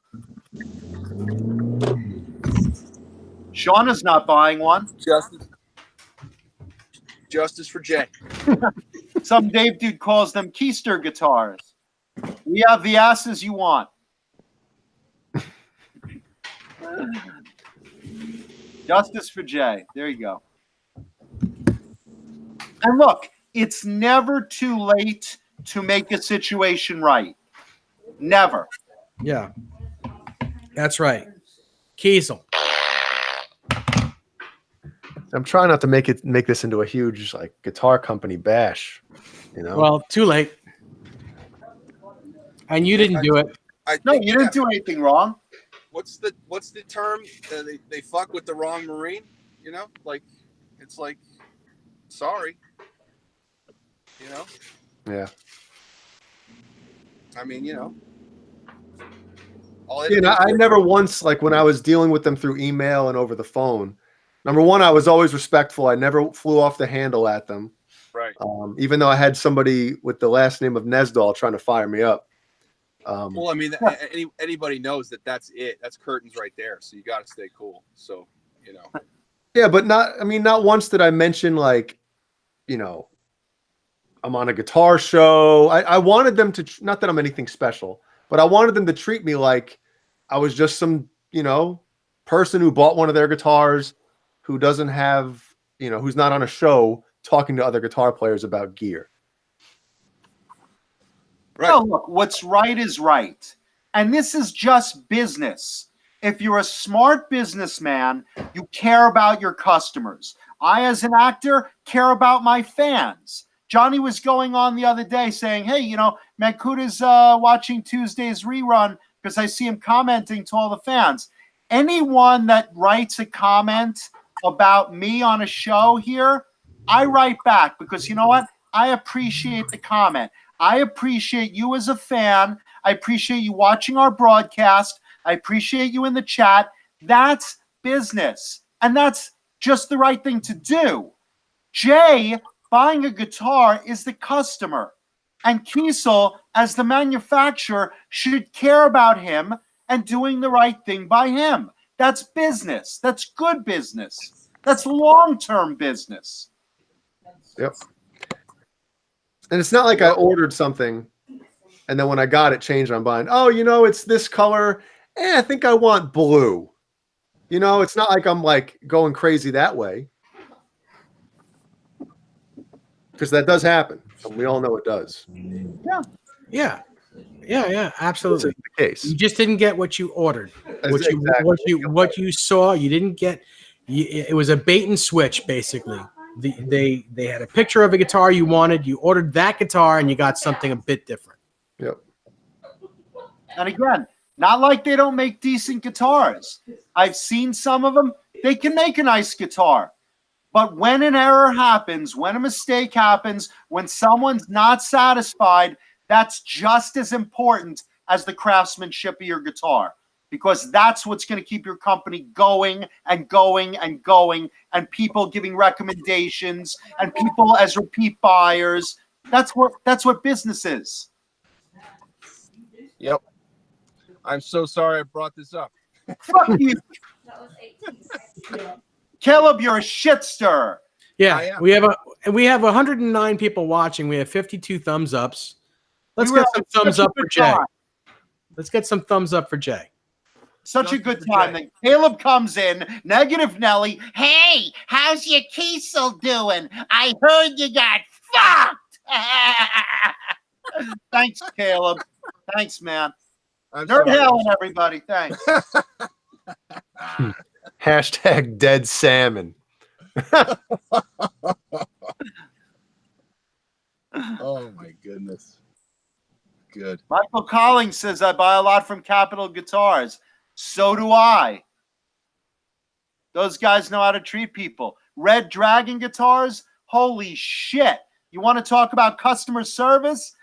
Sean is not buying one. Justice for Jay. Some Dave dude calls them keister guitars. We have the asses you want. Justice for Jay. There you go. And look, it's never too late to make a situation right. Never. Yeah, that's right. Kiesel. I'm trying not to make this into a huge guitar company bash, Well, too late. And you didn't do it. No, you didn't do anything wrong. What's the term? They fuck with the wrong Marine. It's like, sorry. Yeah. I mean, I never once, when I was dealing with them through email and over the phone, number one, I was always respectful. I never flew off the handle at them. Right. Even though I had somebody with the last name of Nesdal trying to fire me up. Well, I mean, anybody knows that's it. That's curtains right there. So you got to stay cool. So, Yeah, but not once did I mention I'm on a guitar show. I wanted them to, not that I'm anything special, but I wanted them to treat me like I was just some, person who bought one of their guitars, who doesn't have, who's not on a show talking to other guitar players about gear. Right. No, look, what's right is right. And this is just business. If you're a smart businessman, you care about your customers. I, as an actor, care about my fans. Johnny was going on the other day saying, hey, Mancuda's watching Tuesday's rerun because I see him commenting to all the fans. Anyone that writes a comment about me on a show here, I write back because you know what? I appreciate the comment. I appreciate you as a fan. I appreciate you watching our broadcast. I appreciate you in the chat. That's business. And that's just the right thing to do. Jay buying a guitar is the customer. And Kiesel, as the manufacturer, should care about him and doing the right thing by him. That's business. That's good business. That's long-term business. Yep. And it's not like I ordered something and then when I got it changed, I'm buying, it's this color. I think I want blue. It's not like I'm going crazy that way. Because that does happen. And we all know it does. Yeah, absolutely. That's the case. You just didn't get what you ordered. Exactly. What you saw, you didn't get. It was a bait and switch, basically. They had a picture of a guitar you wanted. You ordered that guitar, and you got something a bit different. Yep. And again, not like they don't make decent guitars. I've seen some of them. They can make a nice guitar. But when an error happens, when a mistake happens, when someone's not satisfied, that's just as important as the craftsmanship of your guitar, because that's what's going to keep your company going and going and going, and people giving recommendations and people as repeat buyers. That's what business is. Yep. I'm so sorry I brought this up. Fuck you. Caleb, you're a shit stirrer. Yeah, we have 109 people watching. We have 52 thumbs ups. Let's get some thumbs up for Jay. Let's get some thumbs up for Jay. Such a good time. Then Caleb comes in, negative Nelly. Hey, how's your Kiesel doing? I heard you got fucked. Thanks, Caleb. Thanks, man. Nerd Helen, everybody. Thanks. Hashtag dead salmon. Oh my goodness. Good. Michael Collins says, I buy a lot from Capital Guitars. So do I. Those guys know how to treat people. Red Dragon Guitars, holy shit. You want to talk about customer service?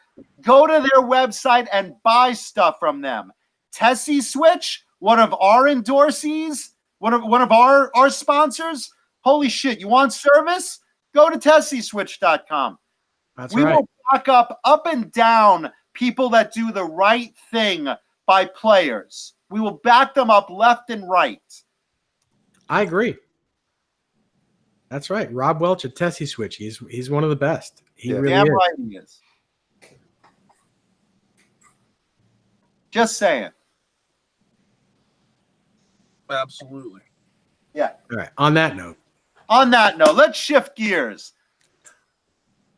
Go to their website and buy stuff from them. Tessie Switch, one of our endorsees, one of our sponsors. Holy shit. You want service? Go to tessieswitch.com. That's we right. will back up and down people that do the right thing by players. We will back them up left and right. I agree. That's right. Rob Welch at Tessie Switch. He's one of the best. He really Damn is. right he is. Just saying. Absolutely. Yeah. All right. On that note, let's shift gears.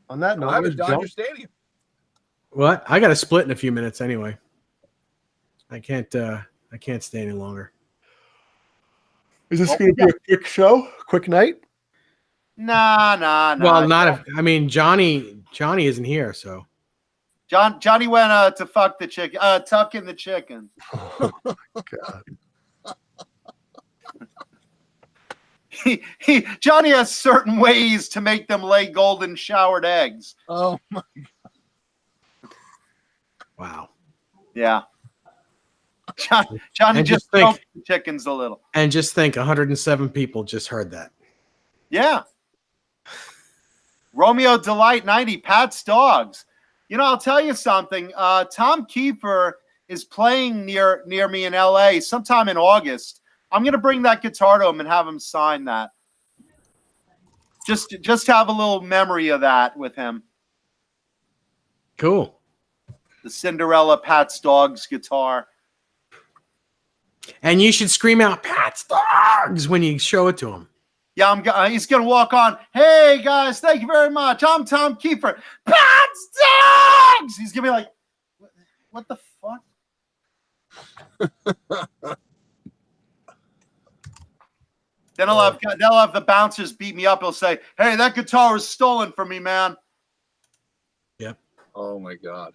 On that note, I'm at let's Dodger jump. Stadium. what? I got to split in a few minutes anyway. I can't stay any longer. Is this going to be a quick show? Quick night? Nah. Well, not if Johnny isn't here, so Johnny went to fuck the chicken, tuck in the chicken. Oh, God. Johnny has certain ways to make them lay golden showered eggs. Oh my. wow. Yeah. Johnny And just just think- smoked the chickens a little. And just think, 107 people just heard that. Yeah. Romeo Delight 90, Pat's Dogs. You know, I'll tell you something. Tom Kiefer is playing near me in LA sometime in August. I'm going to bring that guitar to him and have him sign that. Just have a little memory of that with him. Cool. The Cinderella Pat's Dogs guitar. And you should scream out Pat's Dogs when you show it to him. Yeah, he's going to walk on. Hey, guys, thank you very much. I'm Tom Kiefer. Pat's Dogs! He's going to be like, what the fuck? Then they'll have the bouncers beat me up. He'll say, hey, that guitar was stolen from me, man. Yep. Oh my God.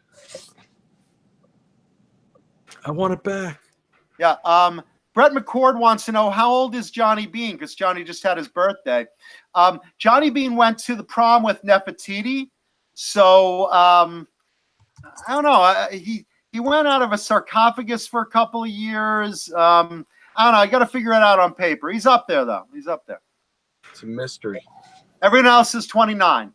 I want it back. Yeah. Brett McCord wants to know, how old is Johnny Beane? Because Johnny just had his birthday. Johnny Beane went to the prom with Nefertiti. So I don't know. He went out of a sarcophagus for a couple of years. I don't know. I got to figure it out on paper. He's up there, though. He's up there. It's a mystery. Everyone else is 29.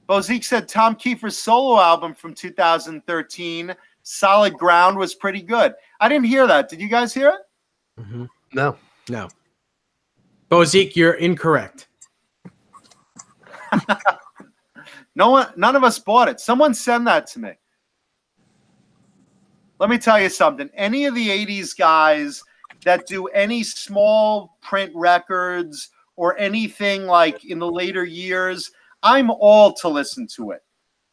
Bozique said Tom Kiefer's solo album from 2013, Solid Ground, was pretty good. I didn't hear that. Did you guys hear it? Mm-hmm. No. No. Bozique, you're incorrect. None of us bought it. Someone send that to me. Let me tell you something. Any of the 80s guys that do any small print records or anything like in the later years, I'm all to listen to it.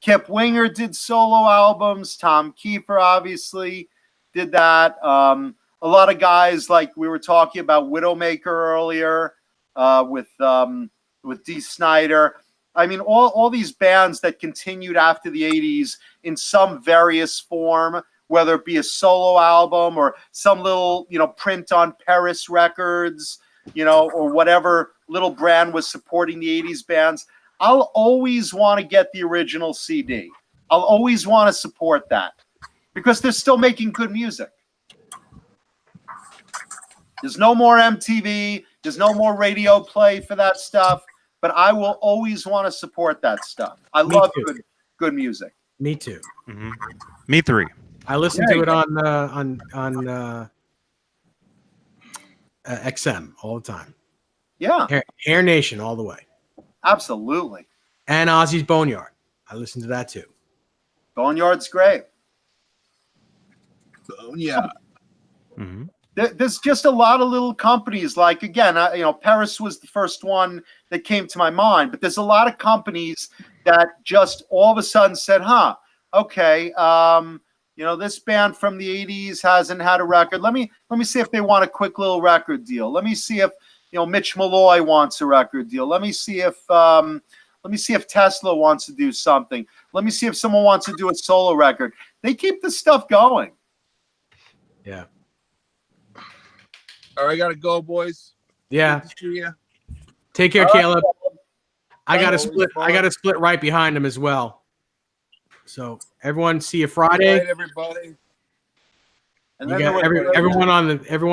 Kip Winger did solo albums. Tom Kiefer obviously did that. A lot of guys, like we were talking about Widowmaker earlier. with Dee Snider. I mean, all these bands that continued after the 80s in some various form, whether it be a solo album or some little, print on Paris Records, or whatever little brand was supporting the 80s bands. I'll always want to get the original CD. I'll always want to support that because they're still making good music. There's no more MTV. There's no more radio play for that stuff. But I will always want to support that stuff. I love good music. Me too. Mm-hmm. Me three. I listen to it on XM all the time. Yeah. Hair Nation all the way. Absolutely. And Ozzy's Boneyard. I listen to that too. Boneyard's great. Boneyard. Mm-hmm. There's just a lot of little companies. Like, again, Paris was the first one that came to my mind. But there's a lot of companies that just all of a sudden said, okay, this band from the 80s hasn't had a record. Let me see if they want a quick little record deal. Let me see if Mitch Malloy wants a record deal. Let me see if Tesla wants to do something. Let me see if someone wants to do a solo record. They keep the stuff going. Yeah. All right, I gotta go, boys. Yeah. Good to see ya. Take care, Caleb. I got to split right behind him as well. So everyone, see you Friday. Good night, everybody. And You then got everyone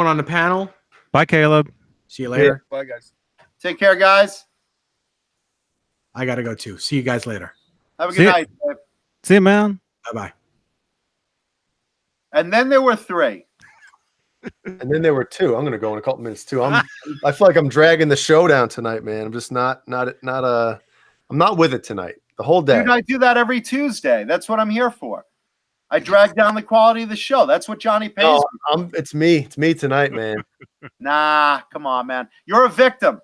on the panel. Bye, Caleb. See you later. Bye, guys. take care, guys. I got to go too. See you guys later. Have a See good ya. night. Dave. See you, man. Bye-bye. And then there were three. And then there were two. I'm going to go in a couple minutes too. I feel like I'm dragging the show down tonight, man. I'm just I'm not with it tonight. The whole day. Dude, I do that every Tuesday. That's what I'm here for. I drag down the quality of the show. That's what Johnny pays No, me. it's me. It's me tonight, man. Nah, come on, man. You're a victim.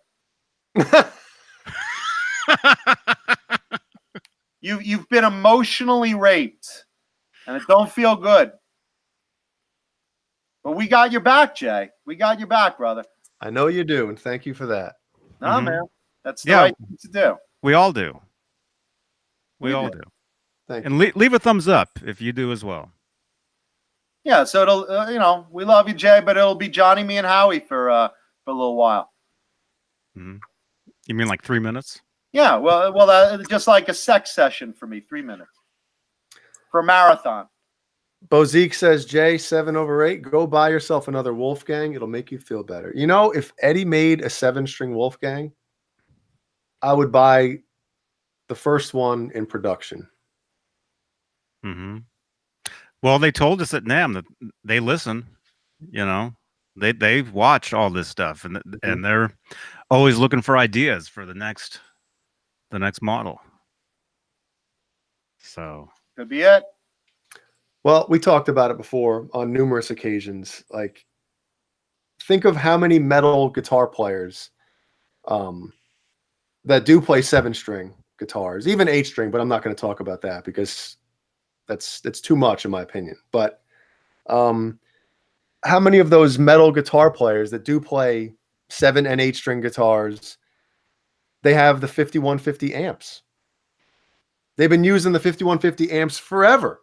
You've been emotionally raped, and it don't feel good. But we got your back, Jay. We got your back, brother. I know you do, and thank you for that. Nah, Mhm. man. That's the Yeah. right thing to do. We all do. We We all do. do. Thank you. And leave a thumbs up if you do as well. Yeah, so it'll, we love you, Jay, but it'll be Johnny, me, and Howie for a little while. Mhm. You mean like 3 minutes? Yeah, well, just like a sex session for me, 3 minutes for a marathon. Bozique says, Jay, 7/8. Go buy yourself another Wolfgang. It'll make you feel better. You know, if Eddie made a 7-string Wolfgang, I would buy the first one in production. Mm-hmm. Well, they told us at NAMM that they listen. You know, they've watched all this stuff, and they're always looking for ideas for the next model. So Could be it. Well, we talked about it before on numerous occasions. Like, think of how many metal guitar players that do play 7-string guitars, even 8-string, but I'm not going to talk about that because that's too much in my opinion. But how many of those metal guitar players that do play 7 and 8-string guitars, they have the 5150 amps? They've been using the 5150 amps forever.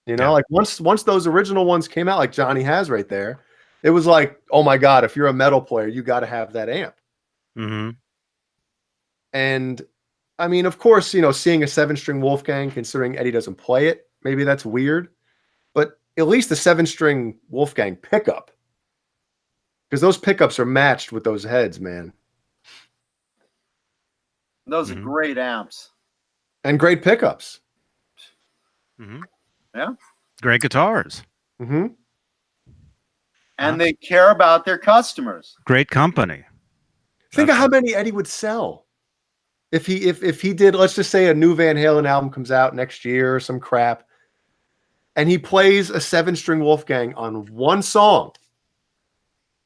You know, Yeah. like once those original ones came out, like Johnny has right there, it was like, oh my God, if you're a metal player, you got to have that amp. mm-hmm. And I mean, of course, you know, seeing a 7-string Wolfgang, considering Eddie doesn't play it, maybe that's weird, but at least the 7-string Wolfgang pickup, because those pickups are matched with those heads, man. Those are Mhm. great amps. And great pickups. Mm-hmm. Yeah. Great guitars. Mm-hmm. And they care about their customers. Great company. Think of how many Eddie would sell if he did, let's just say a new Van Halen album comes out next year or some crap, and he plays a 7-string Wolfgang on one song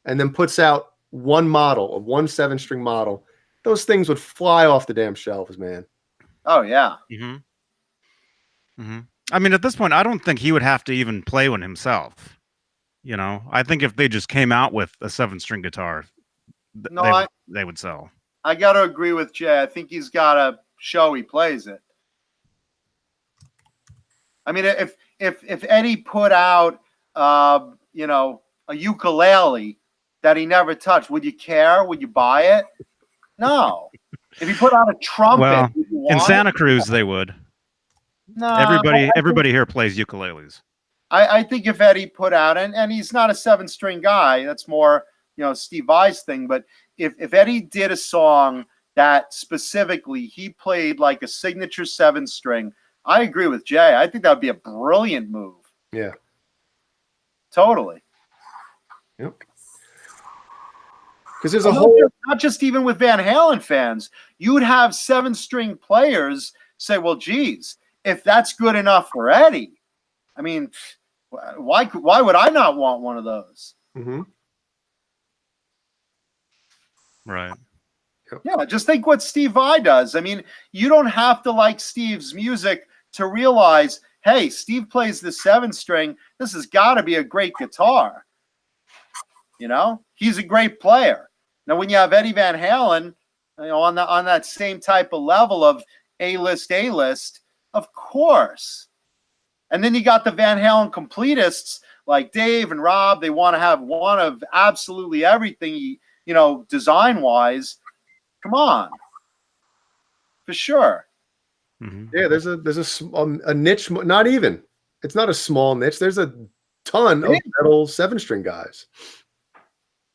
and then puts out one 7-string model. Those things would fly off the damn shelves, man. Oh, yeah. Mm-hmm. Mm-hmm. I mean, at this point, I don't think he would have to even play one himself. You know, I think if they just came out with a 7-string guitar, No, they would sell. I got to agree with Jay. I think he's got to show he plays it. I mean, if Eddie put out, you know, a ukulele that he never touched, would you care? Would you buy it? No. If he put out a trumpet, Well, would you in want Santa it? Cruz, they would. No. Everybody here plays ukuleles. I think if Eddie put out, and he's not a 7-string guy, that's more, you know, Steve Vai's thing. But if Eddie did a song that specifically he played like a signature 7-string, I agree with Jay. I think that would be a brilliant move. Yeah. Totally. Yep. Because there's a whole, not just even with Van Halen fans, you would have 7-string players say, well, geez, if that's good enough for Eddie, I mean, why would I not want one of those? Mm-hmm. Right. Yeah, just think what Steve Vai does. I mean, you don't have to like Steve's music to realize, hey, Steve plays the 7-string. This has got to be a great guitar. You know, he's a great player. Now, when you have Eddie Van Halen, you know, on that same type of level of A-list, of course. And then you got the Van Halen completists like Dave and Rob. They want to have one of absolutely everything, you know, design-wise. Come on, for sure. Mm-hmm. yeah, there's a niche, not even, it's not a small niche. There's a ton of metal 7-string guys.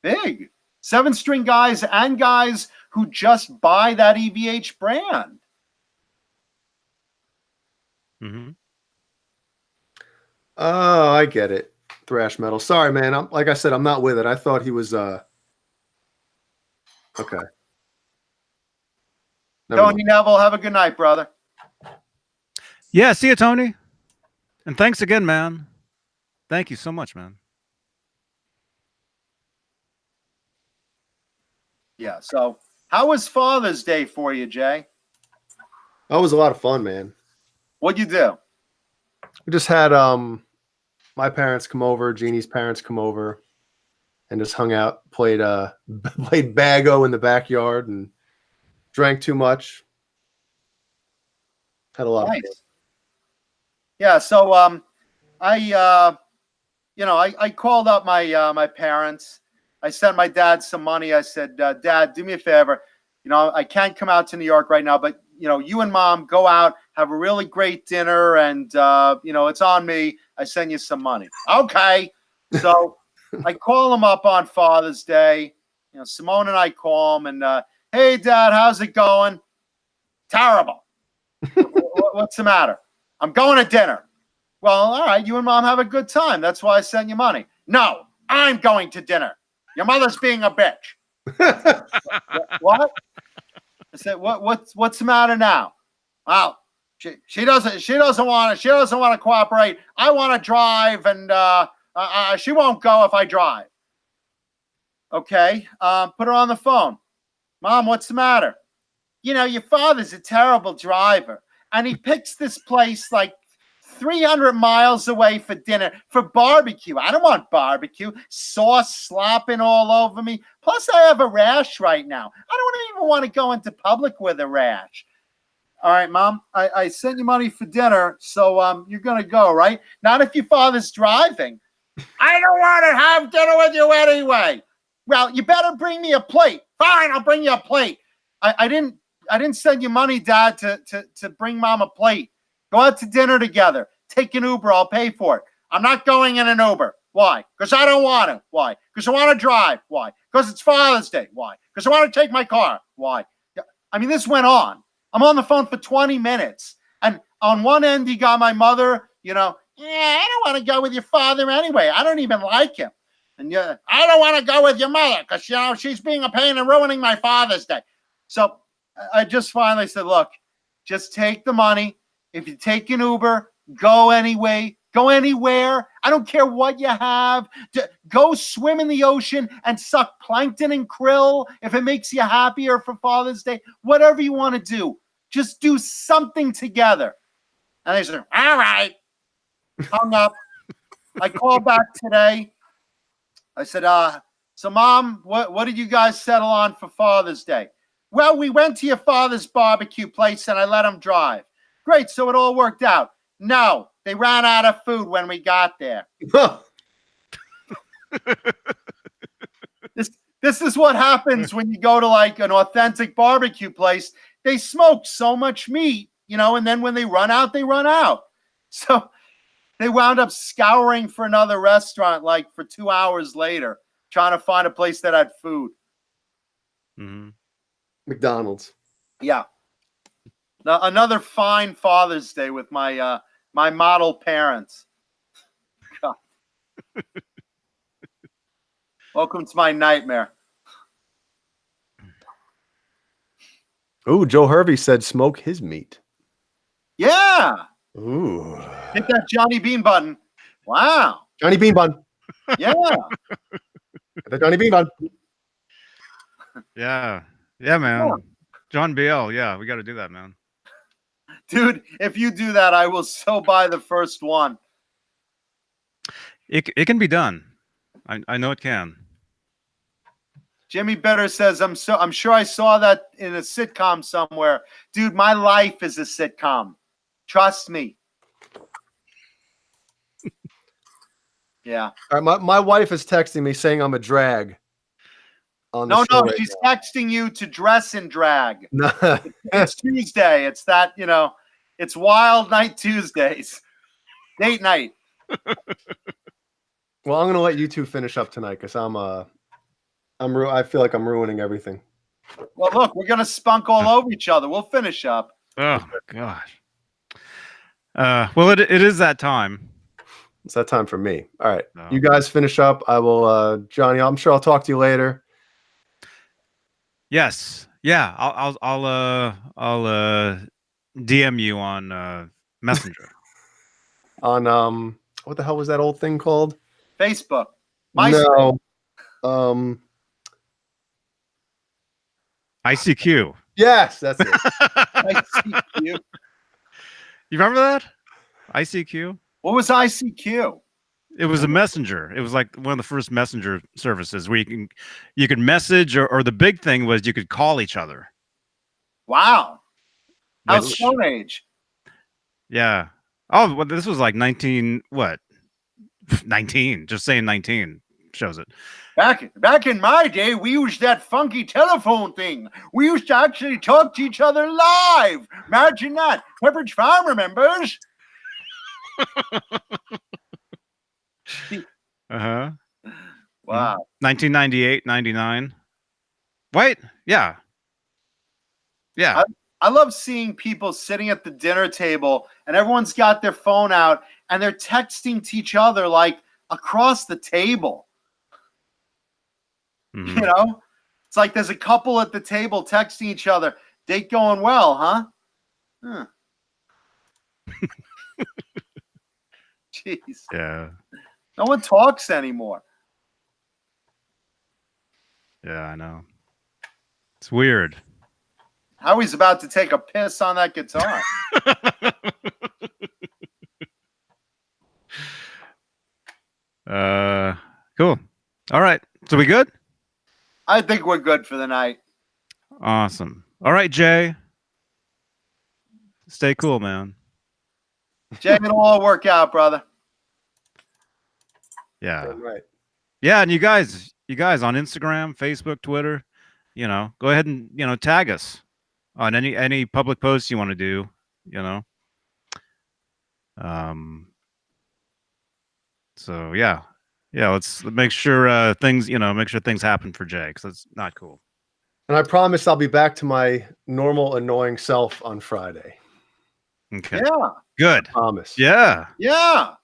Big 7-string guys and guys who just buy that EVH brand. Mm-hmm. Oh, I get it. Thrash metal. Sorry, man. Like I said, I'm not with it. I thought he was okay. Tony Neville, have a good night, brother. Yeah, see you, Tony. And thanks again, man. Thank you so much, man. Yeah, so how was Father's Day for you, Jay? That was a lot of fun, man. What'd you do? We just had my parents come over, Jeannie's parents come over, and just hung out, played Bago in the backyard, and drank too much. Had a lot of fun. Yeah, so I called up my parents. I sent my dad some money. I said, Dad, do me a favor. You know, I can't come out to New York right now, but you know, you and Mom go out, have a really great dinner, and you know, it's on me. I send you some money. Okay. So I call him up on Father's Day. You know, Simone and I call him, and hey, Dad, how's it going? Terrible. What's the matter? I'm going to dinner. Well, all right, you and Mom have a good time. That's why I sent you money. No, I'm going to dinner. Your mother's being a bitch. What? I said, what's the matter now? Well, she doesn't want to cooperate. I want to drive, and she won't go if I drive. Okay, put her on the phone. Mom, what's the matter? You know, your father's a terrible driver, and he picks this place like 300 miles away for dinner, for barbecue. I don't want barbecue. Sauce slopping all over me. Plus, I have a rash right now. I don't even want to go into public with a rash. All right, Mom, I sent you money for dinner, so you're going to go, right? Not if your father's driving. I don't want to have dinner with you anyway. Well, you better bring me a plate. Fine, I'll bring you a plate. I didn't send you money, Dad, to bring Mom a plate. Go out to dinner together. Take an Uber. I'll pay for it. I'm not going in an Uber. Why? Because I don't want to. Why? Because I want to drive. Why? Because it's Father's Day. Why? Because I want to take my car. Why? I mean, this went on. I'm on the phone for 20 minutes. And on one end, you got my mother, you know, yeah, I don't want to go with your father anyway. I don't even like him. And yeah, I don't want to go with your mother because, you know, she's being a pain and ruining my Father's Day. So I just finally said, look, just take the money. If you take an Uber, go anyway. Go anywhere. I don't care what you have. Go swim in the ocean and suck plankton and krill if it makes you happier for Father's Day. Whatever you want to do. Just do something together. And they said, all right. Hung up. I called back today. I said, So, Mom, what did you guys settle on for Father's Day? Well, we went to your father's barbecue place and I let him drive. Great, so it all worked out. No, they ran out of food when we got there. This is what happens when you go to like an authentic barbecue place. They smoke so much meat, you know, and then when they run out, they run out. So they wound up scouring for another restaurant like for 2 hours later, trying to find a place that had food. Mm-hmm. McDonald's. Yeah. Now, another fine Father's Day with my my model parents. God. Welcome to my nightmare. Ooh, Joe Hervey said smoke his meat. Yeah. Ooh. Hit that Johnny Beane button. Wow. Johnny Bean Bun. Yeah. The Johnny Bean Bun. Yeah. Yeah, man. Yeah. John BL. Yeah, we got to do that, man. Dude, if you do that, I will so buy the first one. It can be done. I know it can. Jimmy Bitter says, I'm sure I saw that in a sitcom somewhere. Dude, my life is a sitcom. Trust me. Yeah. All right, my wife is texting me saying I'm a drag. On the show right she's now. texting you to dress in drag. No. It's Tuesday. It's that, you know, it's Wild Night Tuesdays. Date night. Well, I'm gonna let you two finish up tonight because I feel like I'm ruining everything. Well, look, we're gonna spunk all over each other. We'll finish up. Oh my gosh. Well, it is that time. It's that time for me. All right, No. you guys finish up. I will, Johnny. I'm sure I'll talk to you later. Yes. Yeah. I'll DM you on Messenger. On what the hell was that old thing called? Facebook. No. ICQ. Yes, that's it. ICQ. You remember that? ICQ? What was ICQ? It was a messenger. It was like one of the first messenger services where you could message or the big thing was you could call each other. Wow. How Which- Stone Age. Yeah. Oh, well, this was like 19, what? 19. Just saying 19 shows it. Back in my day, we used that funky telephone thing. We used to actually talk to each other live. Imagine that. Pepperidge Farm remembers. Uh-huh. Wow. 1998, 99. Wait, yeah. Yeah. I love seeing people sitting at the dinner table and everyone's got their phone out and they're texting to each other like across the table. Mhm. You know, it's like there's a couple at the table texting each other. Date going well, huh? Jeez. Yeah. No one talks anymore. Yeah, I know. It's weird. Howie's about to take a piss on that guitar. Cool. All right. So we good? I think we're good for the night. Awesome. All right, Jay. Stay cool, man. Jay, it'll all work out, brother. Yeah. Right. Yeah, and you guys on Instagram, Facebook, Twitter, go ahead and, tag us on any public posts you want to do, So yeah, let's make sure things happen for Jay, because that's not cool. And I promise I'll be back to my normal annoying self on Friday. Okay. Yeah. Good. Promise. Yeah. Yeah.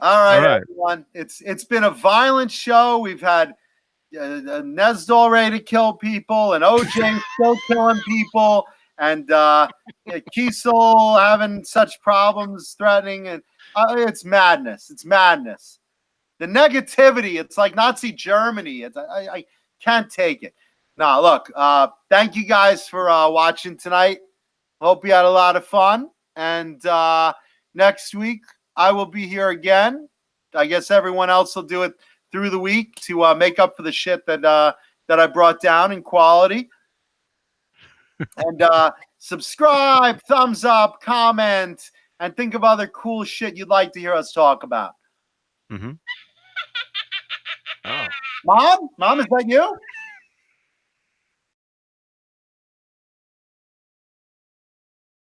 All right, everyone. It's been a violent show. We've had Nesdall ready to kill people, and OJ still killing people, and Kiesel having such problems, threatening, and it's madness. It's madness. The negativity. It's like Nazi Germany. I can't take it. No, look. Thank you guys for watching tonight. Hope you had a lot of fun, and next week I will be here again. I guess everyone else will do it through the week to make up for the shit that I brought down in quality. And subscribe, thumbs up, comment, and think of other cool shit you'd like to hear us talk about. Mm-hmm. Oh. Mom, is that you?